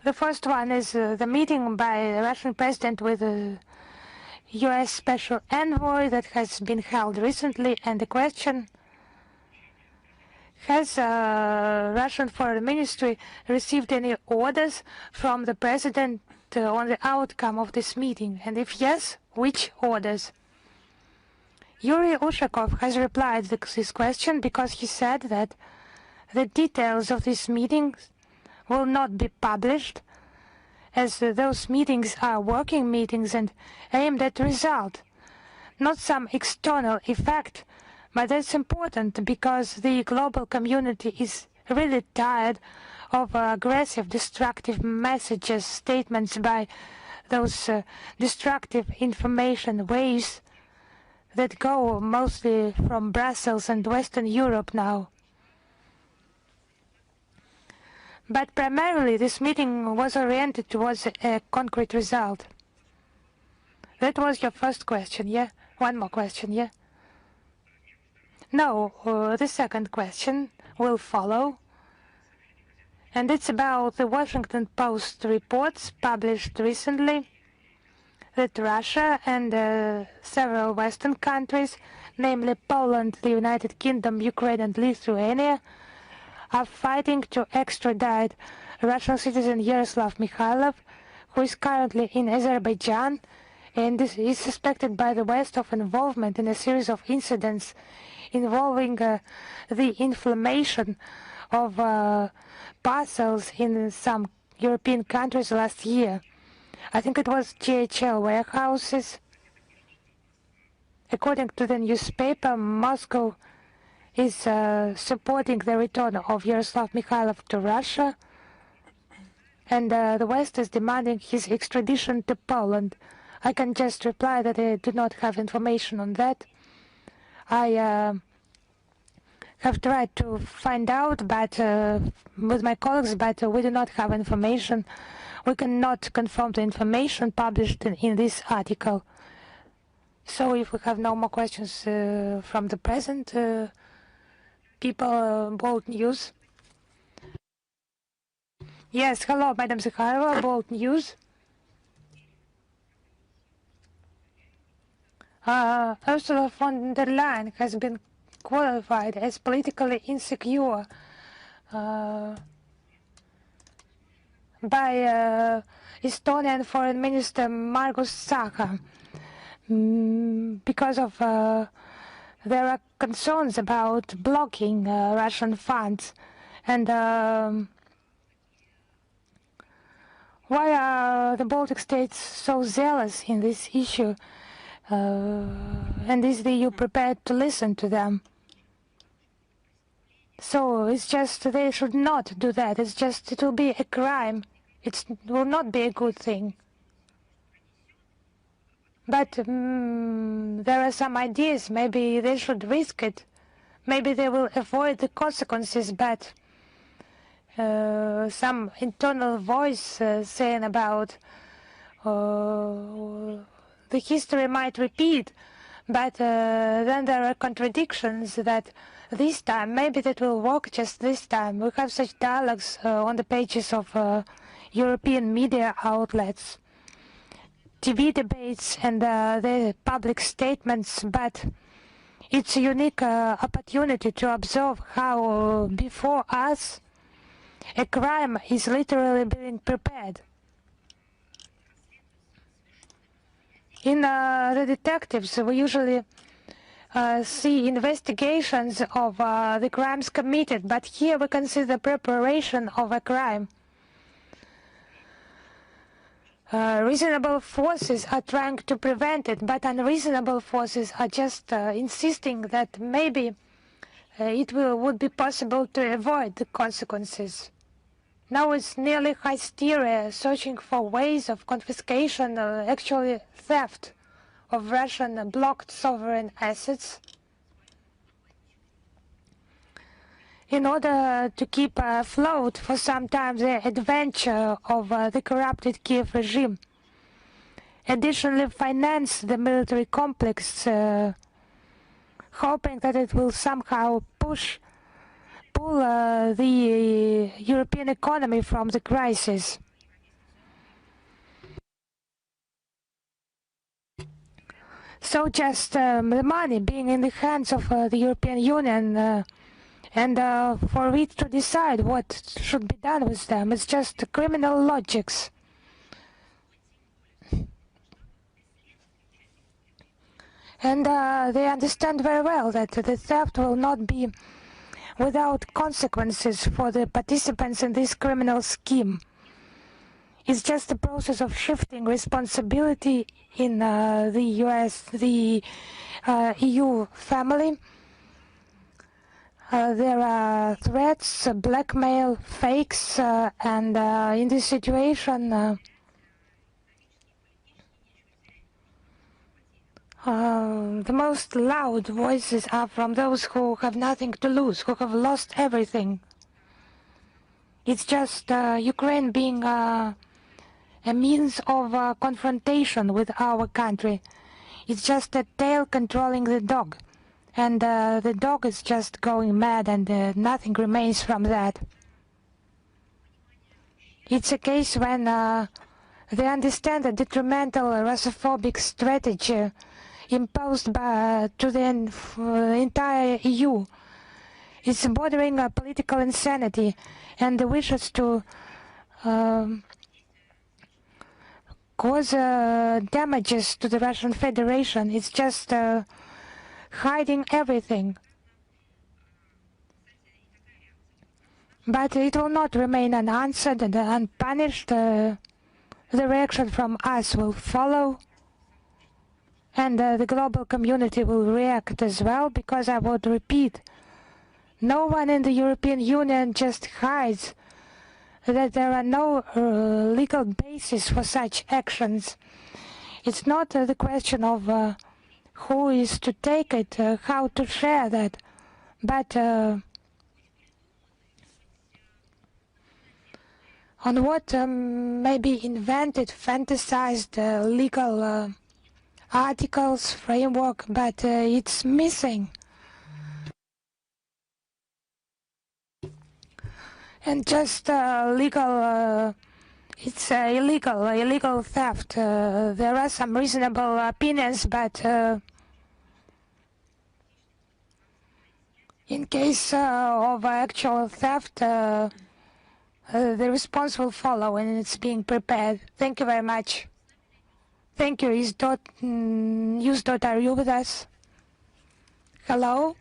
The first one is the meeting by the Russian president with the U.S. Special Envoy that has been held recently, and the question: has Russian Foreign Ministry received any orders from the President on the outcome of this meeting? And if yes, which orders? Yuri Ushakov has replied to this question because he said that the details of this meeting will not be published, as those meetings are working meetings and aimed at result, not some external effect. But that's important because the global community is really tired of aggressive, destructive messages, statements by those destructive information waves that go mostly from Brussels and Western Europe now. But primarily this meeting was oriented towards a concrete result. That was your first question, yeah? One more question, yeah? No, the second question will follow. And it's about the Washington Post reports published recently that Russia and several Western countries, namely Poland, the United Kingdom, Ukraine and Lithuania, are fighting to extradite Russian citizen Yaroslav Mikhailov, who is currently in Azerbaijan and is suspected by the West of involvement in a series of incidents involving the inflammation of parcels in some European countries last year. I think it was DHL warehouses. According to the newspaper, Moscow is supporting the return of Yaroslav Mikhailov to Russia, and the West is demanding his extradition to Poland. I can just reply that I do not have information on that. I have tried to find out but with my colleagues, but we do not have information. We cannot confirm the information published in this article. So if we have no more questions from the present people, Bold News. Yes, hello, Madam Zakharova, Bold News. Ursula von der Leyen has been qualified as politically insecure by Estonian Foreign Minister Margus Tsahkna because of there are concerns about blocking Russian funds. And why are the Baltic states so zealous in this issue? And is the EU prepared to listen to them? So it's just they should not do that. It's just it will be a crime. It will not be a good thing. But there are some ideas. Maybe they should risk it. Maybe they will avoid the consequences. But some internal voice saying about the history might repeat. But then there are contradictions that this time, maybe that will work just this time. We have such dialogues on the pages of European media outlets, TV debates and the public statements, but it's a unique opportunity to observe how before us a crime is literally being prepared. In the detectives, we usually see investigations of the crimes committed, but here we can see the preparation of a crime. Reasonable forces are trying to prevent it, but unreasonable forces are just insisting that maybe it would be possible to avoid the consequences. Now it's nearly hysteria, searching for ways of confiscation, actually theft of Russian blocked sovereign assets in order to keep afloat for some time the adventure of the corrupted Kiev regime. Additionally, finance the military complex, hoping that it will somehow pull the European economy from the crisis. So just the money being in the hands of the European Union and for it to decide what should be done with them, it's just criminal logics. And they understand very well that the theft will not be without consequences for the participants in this criminal scheme. It's just a process of shifting responsibility in the EU family. There are threats, blackmail, fakes, and in this situation, the most loud voices are from those who have nothing to lose, who have lost everything. It's just Ukraine being a means of confrontation with our country. It's just a tail controlling the dog. And the dog is just going mad and nothing remains from that. It's a case when they understand the detrimental Russophobic strategy imposed to the entire EU. It's bordering political insanity, and the wishes to cause damages to the Russian Federation. It's just hiding everything. But it will not remain unanswered and unpunished. The reaction from us will follow, and the global community will react as well, because I would repeat, no one in the European Union just hides that there are no legal basis for such actions. It's not the question of who is to take it, how to share that, but on what may be invented, fantasized legal articles, framework, but it's missing. And just legal, it's illegal theft. There are some reasonable opinions, but In case of actual theft, the response will follow and it's being prepared. Thank you very much. Thank you. Are you with us? Hello?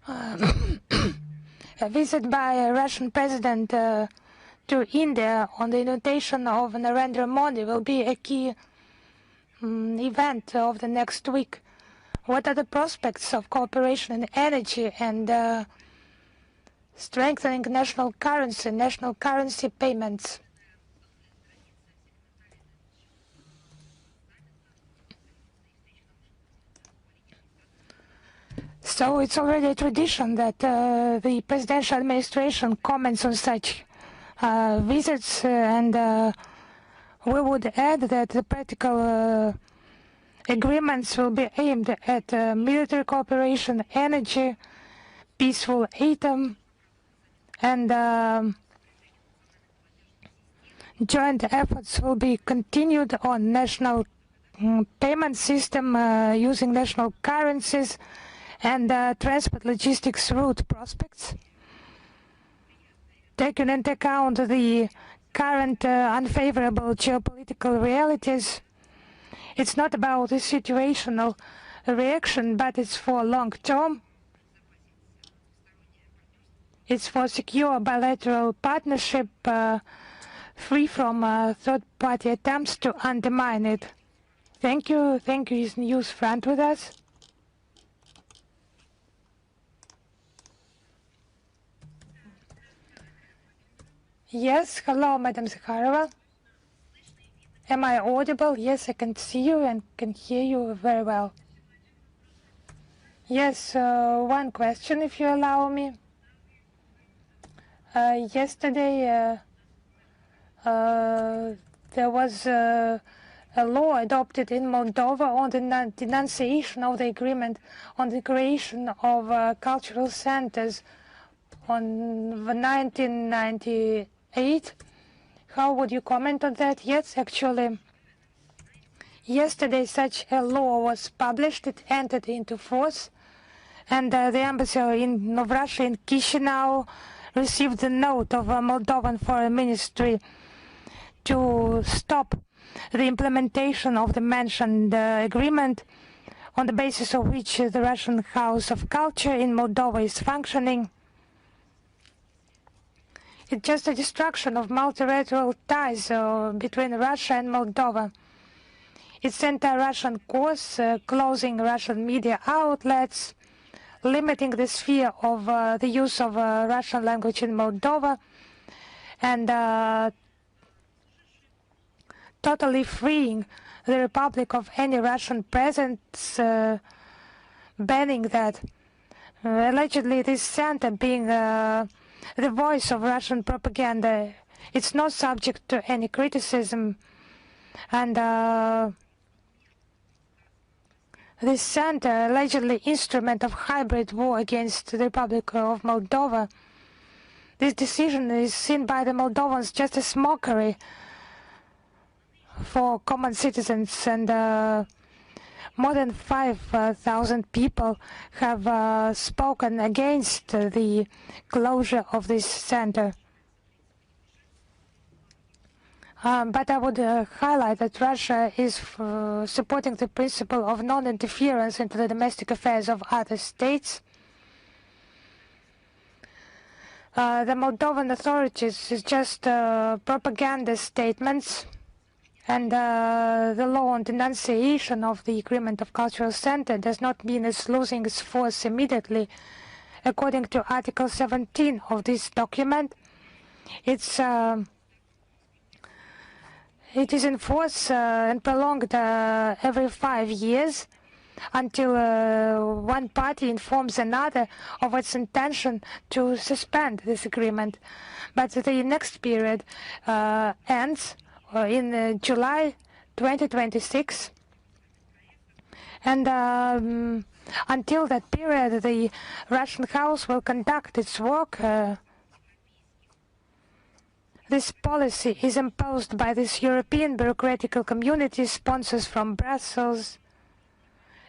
A visit by a Russian president to India on the invitation of Narendra Modi will be a key event of the next week. What are the prospects of cooperation in energy and strengthening national currency payments? So it's already a tradition that the presidential administration comments on such visits, and we would add that the practical agreements will be aimed at military cooperation, energy, peaceful atom, and joint efforts will be continued on national payment system using national currencies and transport logistics route prospects. Taking into account the current unfavorable geopolitical realities, it's not about a situational reaction, but it's for long term. It's for secure bilateral partnership free from third-party attempts to undermine it. Thank you. Thank you. Is News Front with us? Yes, hello, Madam Zakharova. Am I audible? Yes, I can see you and can hear you very well. Yes, one question, if you allow me. Yesterday, there was a law adopted in Moldova on the denunciation of the agreement on the creation of cultural centers on 1998. How would you comment on that? Yes, actually, yesterday such a law was published. It entered into force, and the embassy of Russia in Chisinau received a note of Moldovan Foreign Ministry to stop the implementation of the mentioned agreement, on the basis of which the Russian House of Culture in Moldova is functioning. It's just a destruction of multilateral ties between Russia and Moldova. It's anti-Russian course, closing Russian media outlets, limiting the sphere of the use of Russian language in Moldova, and totally freeing the Republic of any Russian presence, banning that. Allegedly, this center being the voice of Russian propaganda, it's not subject to any criticism, and this center, allegedly instrument of hybrid war against the Republic of Moldova, this decision is seen by the Moldovans just as mockery for common citizens, and more than 5,000 people have spoken against the closure of this center. But I would highlight that Russia is supporting the principle of non-interference into the domestic affairs of other states. The Moldovan authorities is just propaganda statements, and the law on denunciation of the agreement of cultural center does not mean it's losing its force immediately. According to Article 17 of this document, it is in force and prolonged every 5 years until one party informs another of its intention to suspend this agreement. But the next period ends in July 2026, and until that period the Russian House will conduct its work. This policy is imposed by this European bureaucratic community, sponsors from Brussels,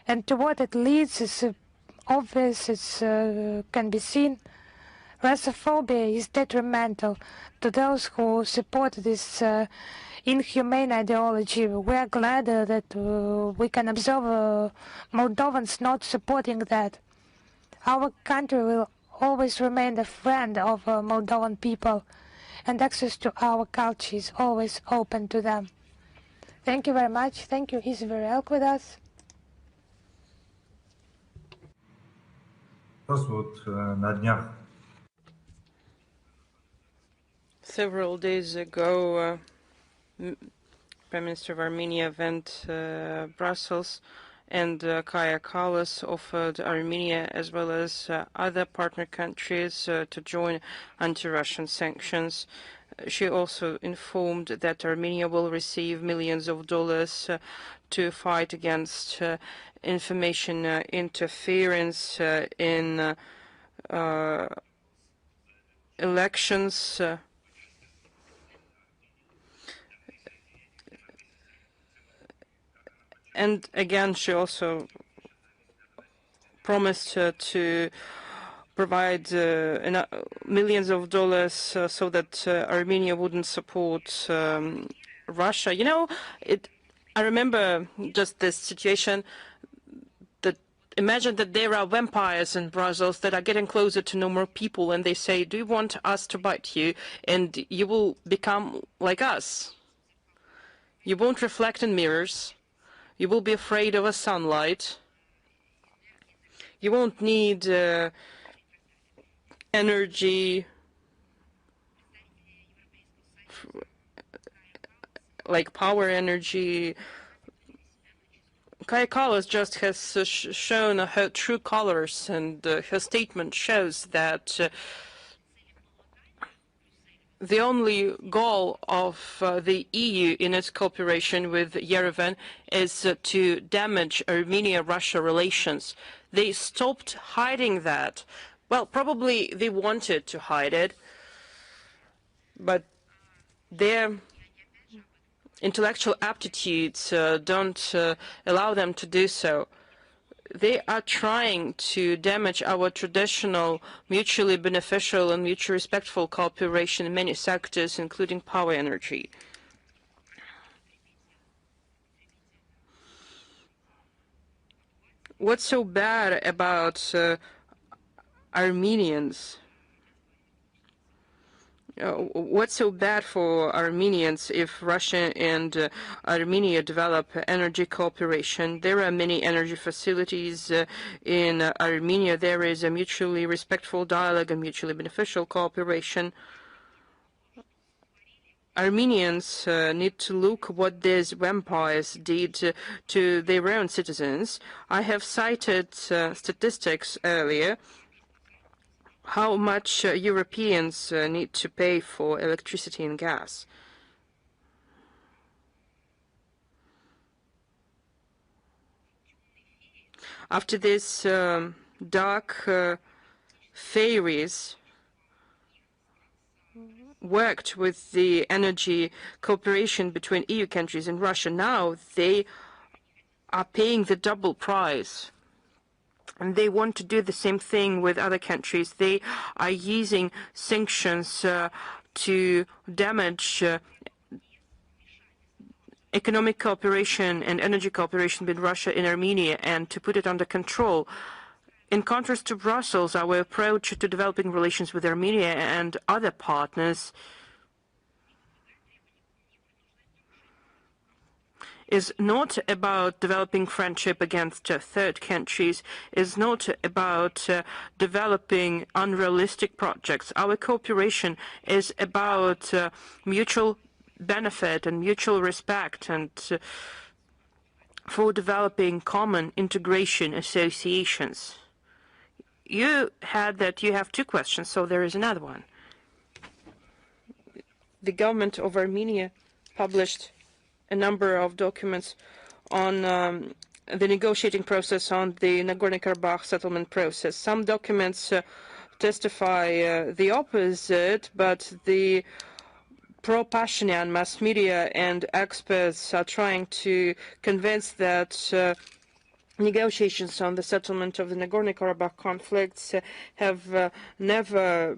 And to what it leads is obvious, it can be seen. Russophobia is detrimental to those who support this inhumane ideology. We are glad that we can observe Moldovans not supporting that. Our country will always remain a friend of Moldovan people, and access to our culture is always open to them. Thank you very much. Thank you, Israel, with us. Several days ago, Prime Minister of Armenia went Brussels, and Kaja Kallas offered Armenia as well as other partner countries to join anti-Russian sanctions. She also informed that Armenia will receive millions of dollars to fight against information interference in elections. And again, she also promised to provide millions of dollars so that Armenia wouldn't support Russia. You know, I remember just this situation. That imagine that there are vampires in Brussels that are getting closer to no more people, and they say, "Do you want us to bite you?" And you will become like us. You won't reflect in mirrors. You will be afraid of a sunlight. You won't need energy, like power energy. Kaja Kallas just has shown her true colors, and her statement shows that the only goal of the EU in its cooperation with Yerevan is to damage Armenia-Russia relations. They stopped hiding that. Well, probably they wanted to hide it, but their intellectual aptitudes don't allow them to do so. They are trying to damage our traditional, mutually beneficial and mutually respectful cooperation in many sectors, including power energy. What's so bad about Armenians? What's so bad for Armenians if Russia and Armenia develop energy cooperation? There are many energy facilities in Armenia. There is a mutually respectful dialogue and mutually beneficial cooperation. Armenians need to look what these vampires did to their own citizens. I have cited statistics earlier. How much Europeans need to pay for electricity and gas. After this dark fairies worked with the energy cooperation between EU countries and Russia, now they are paying the double price. And they want to do the same thing with other countries. They are using sanctions to damage economic cooperation and energy cooperation between Russia and Armenia and to put it under control. In contrast to Brussels, our approach to developing relations with Armenia and other partners is not about developing friendship against third countries, is not about developing unrealistic projects. Our cooperation is about mutual benefit and mutual respect and for developing common integration associations. You had that you have two questions, so there is another one. The government of Armenia published a number of documents on the negotiating process on the Nagorno-Karabakh settlement process. Some documents testify the opposite, but the pro-Pashinyan mass media and experts are trying to convince that negotiations on the settlement of the Nagorno-Karabakh conflicts have never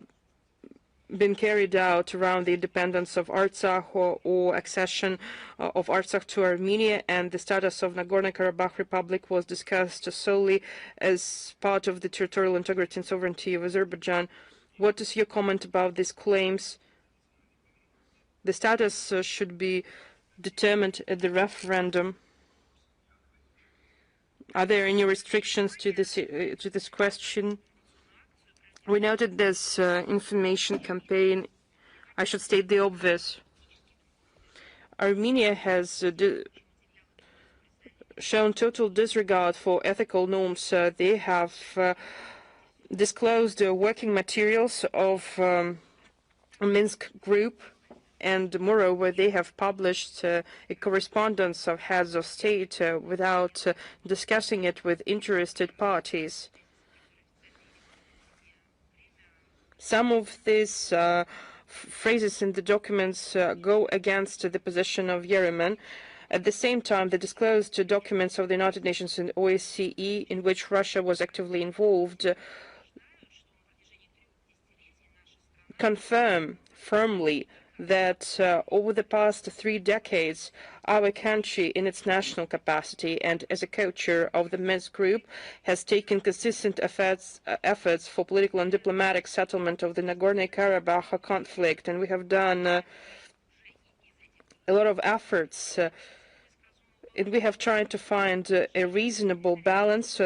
been carried out around the independence of Artsakh or accession of Artsakh to Armenia, and the status of Nagorno-Karabakh Republic was discussed solely as part of the territorial integrity and sovereignty of Azerbaijan. What is your comment about these claims? The status should be determined at the referendum. Are there any restrictions to this question? We noted this information campaign. I should state the obvious. Armenia has shown total disregard for ethical norms. They have disclosed working materials of a Minsk group, and moreover, they have published a correspondence of heads of state without discussing it with interested parties. Some of these phrases in the documents go against the position of Yerevan. At the same time, the disclosed documents of the United Nations and OSCE, in which Russia was actively involved, confirm firmly that over the past 3 decades, our country, in its national capacity and as a co-chair of the Minsk Group, has taken consistent efforts for political and diplomatic settlement of the Nagorno-Karabakh conflict, and we have done a lot of efforts, and we have tried to find a reasonable balance,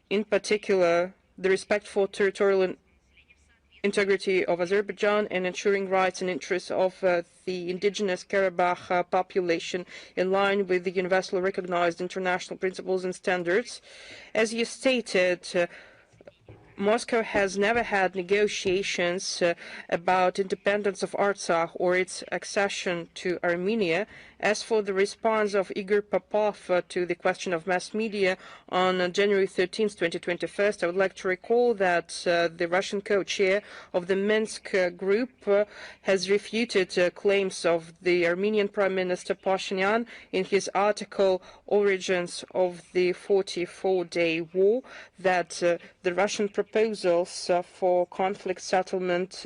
in particular, the respect for territorial integrity of Azerbaijan and ensuring rights and interests of the indigenous Karabakh population in line with the universally recognized international principles and standards. As you stated, Moscow has never had negotiations about independence of Artsakh or its accession to Armenia. As for the response of Igor Popov to the question of mass media on January 13, 2021, I would like to recall that the Russian co-chair of the Minsk group has refuted claims of the Armenian Prime Minister Pashinyan in his article Origins of the 44-Day War that the Russian proposals for conflict settlement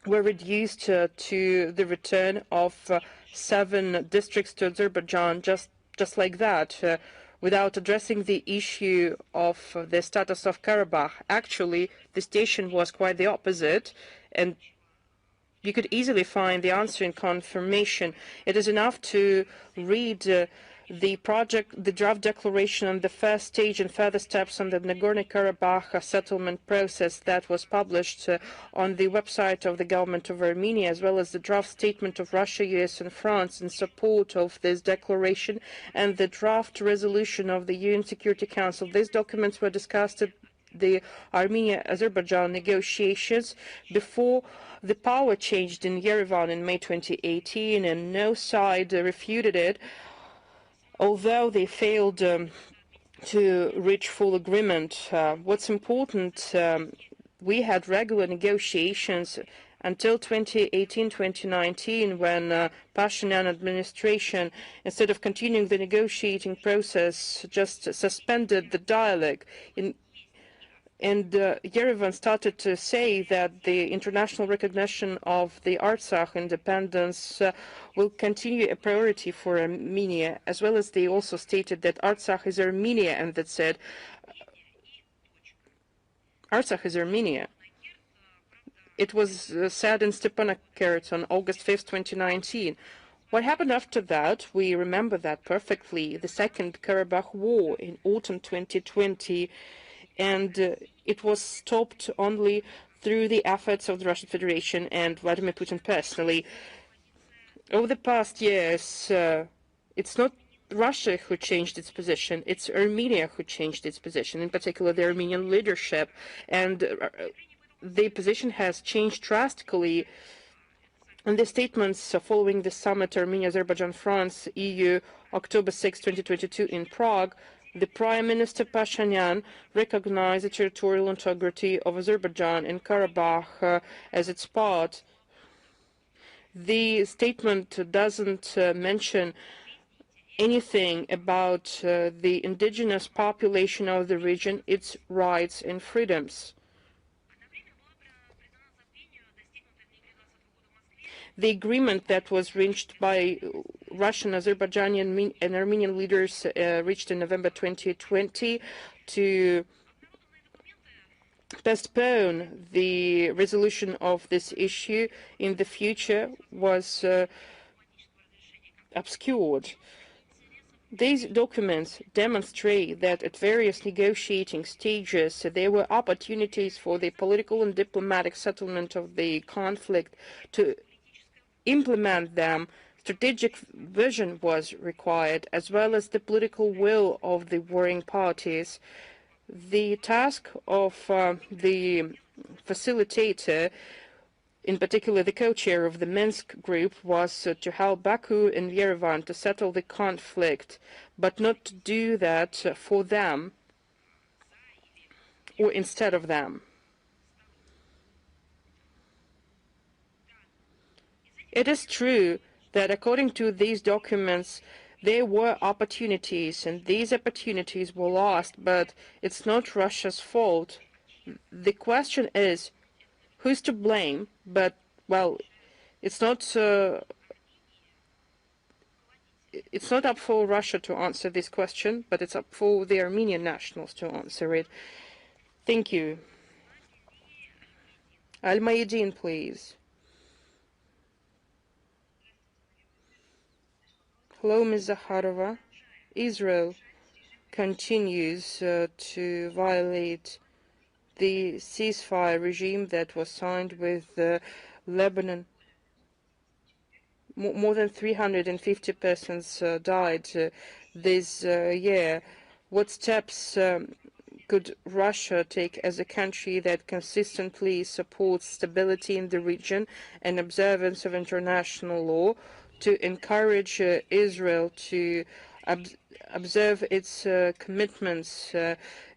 were reduced to the return of 7 districts to Azerbaijan, just like that, without addressing the issue of the status of Karabakh. Actually, the station was quite the opposite, and you could easily find the answer in confirmation. It is enough to read the draft declaration on the first stage and further steps on the Nagorno-Karabakh settlement process that was published on the website of the government of Armenia, as well as the draft statement of Russia, US, and France in support of this declaration, and the draft resolution of the UN Security Council. These documents were discussed at the Armenia-Azerbaijan negotiations before the power changed in Yerevan in May 2018, and no side refuted it, although they failed to reach full agreement. What's important, we had regular negotiations until 2018-2019, when Pashinyan administration, instead of continuing the negotiating process, just suspended the dialogue. And Yerevan started to say that the international recognition of the Artsakh independence will continue a priority for Armenia, as well as they also stated that Artsakh is Armenia, and that said, Artsakh is Armenia. It was said in Stepanakert on August 5th, 2019. What happened after that, we remember that perfectly, the Second Karabakh War in autumn 2020, and it was stopped only through the efforts of the Russian Federation and Vladimir Putin personally. Over the past years, it's not Russia who changed its position, it's Armenia who changed its position, in particular the Armenian leadership, and the position has changed drastically. In the statements following the summit Armenia, Azerbaijan, France, EU, October 6, 2022 in Prague, the Prime Minister Pashinyan recognized the territorial integrity of Azerbaijan and Karabakh as its part. The statement doesn't mention anything about the indigenous population of the region, its rights and freedoms. The agreement that was reached by Russian, Azerbaijani, and Armenian leaders reached in November 2020 to postpone the resolution of this issue in the future was obscured. These documents demonstrate that at various negotiating stages there were opportunities for the political and diplomatic settlement of the conflict. To implement them, strategic vision was required, as well as the political will of the warring parties. The task of the facilitator, in particular the co-chair of the Minsk group, was to help Baku and Yerevan to settle the conflict, but not to do that for them or instead of them. It is true that according to these documents, there were opportunities, and these opportunities were lost, but it's not Russia's fault. The question is, who's to blame? But, well, it's not up for Russia to answer this question, but it's up for the Armenian nationals to answer it. Thank you. Al-Mayadin, please. Hello, Ms. Zakharova. Israel continues to violate the ceasefire regime that was signed with Lebanon. More than 350 persons died this year. What steps could Russia take as a country that consistently supports stability in the region and observance of international law to encourage Israel to observe its commitments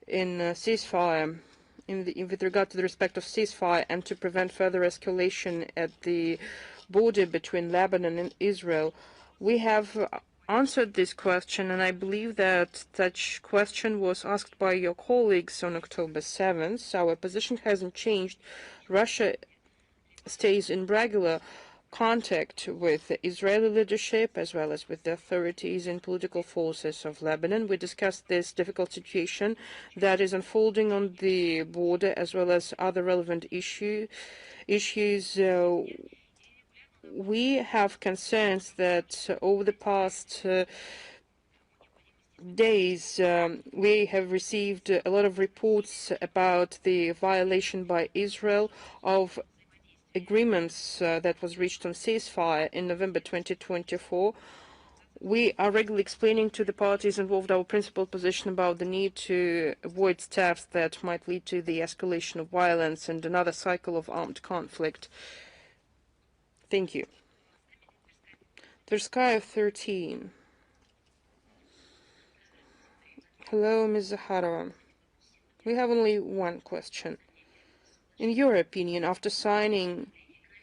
in ceasefire, with regard to the respect of ceasefire, and to prevent further escalation at the border between Lebanon and Israel? We have answered this question, and I believe that such question was asked by your colleagues on October 7th. Our position hasn't changed. Russia stays in regular contact with the Israeli leadership as well as with the authorities and political forces of Lebanon. We discussed this difficult situation that is unfolding on the border as well as other relevant issues. We have concerns that over the past days we have received a lot of reports about the violation by Israel of agreements that was reached on ceasefire in November 2024. We are regularly explaining to the parties involved our principled position about the need to avoid steps that might lead to the escalation of violence and another cycle of armed conflict. Thank you. Tverskaya 13. Hello, Ms. Zakharova. We have only one question. In your opinion, after signing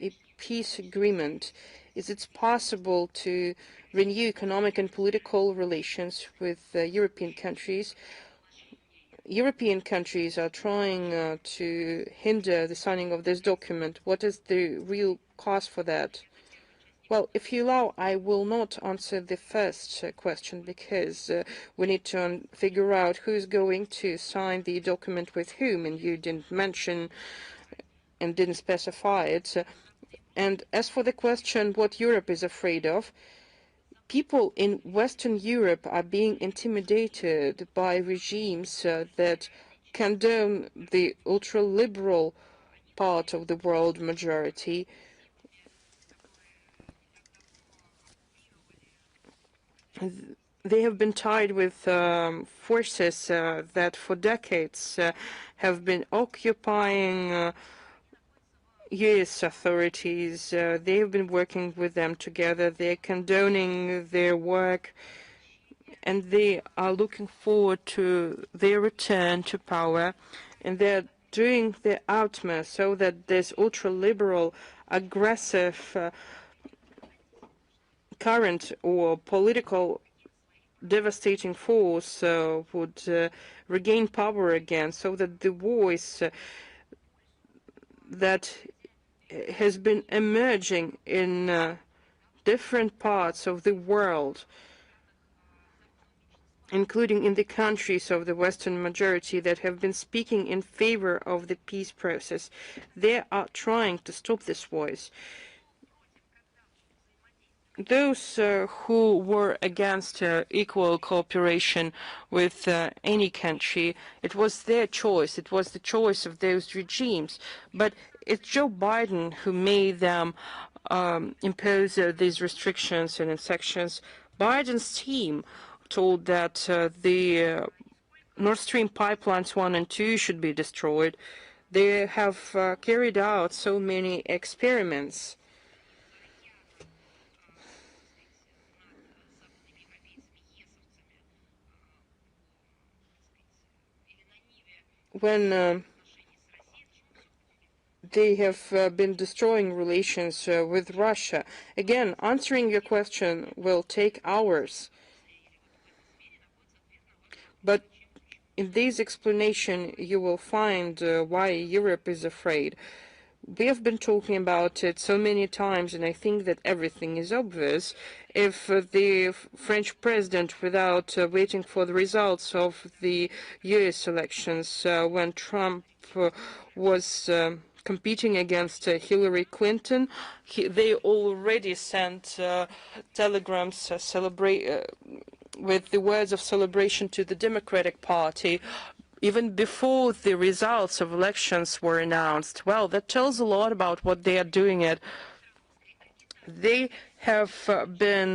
a peace agreement, is it possible to renew economic and political relations with European countries? European countries are trying to hinder the signing of this document. What is the real cause for that? Well, if you allow, I will not answer the first question because we need to figure out who is going to sign the document with whom, and you didn't mention and didn't specify it. And as for the question what Europe is afraid of, people in Western Europe are being intimidated by regimes that condone the ultra-liberal part of the world majority. They have been tied with forces that for decades have been occupying U.S. authorities. They have been working with them together. They're condoning their work, and they are looking forward to their return to power, and they're doing their utmost so that this ultra-liberal, aggressive current or political devastating force would regain power again, so that the voice that has been emerging in different parts of the world, including in the countries of the Western majority that have been speaking in favor of the peace process, they are trying to stop this voice. Those who were against equal cooperation with any country, it was their choice. It was the choice of those regimes. But it's Joe Biden who made them impose these restrictions and sanctions. Biden's team told that the Nord Stream pipelines 1 and 2 should be destroyed. They have carried out so many experiments. When they have been destroying relations with Russia. Again, answering your question will take hours. But in this explanation, you will find why Europe is afraid. We have been talking about it so many times, and I think that everything is obvious. If the French president, without waiting for the results of the US elections, when Trump was competing against Hillary Clinton, they already sent telegrams with the words of celebration to the Democratic Party, even before the results of elections were announced. Well, that tells a lot about what they are doing. They have been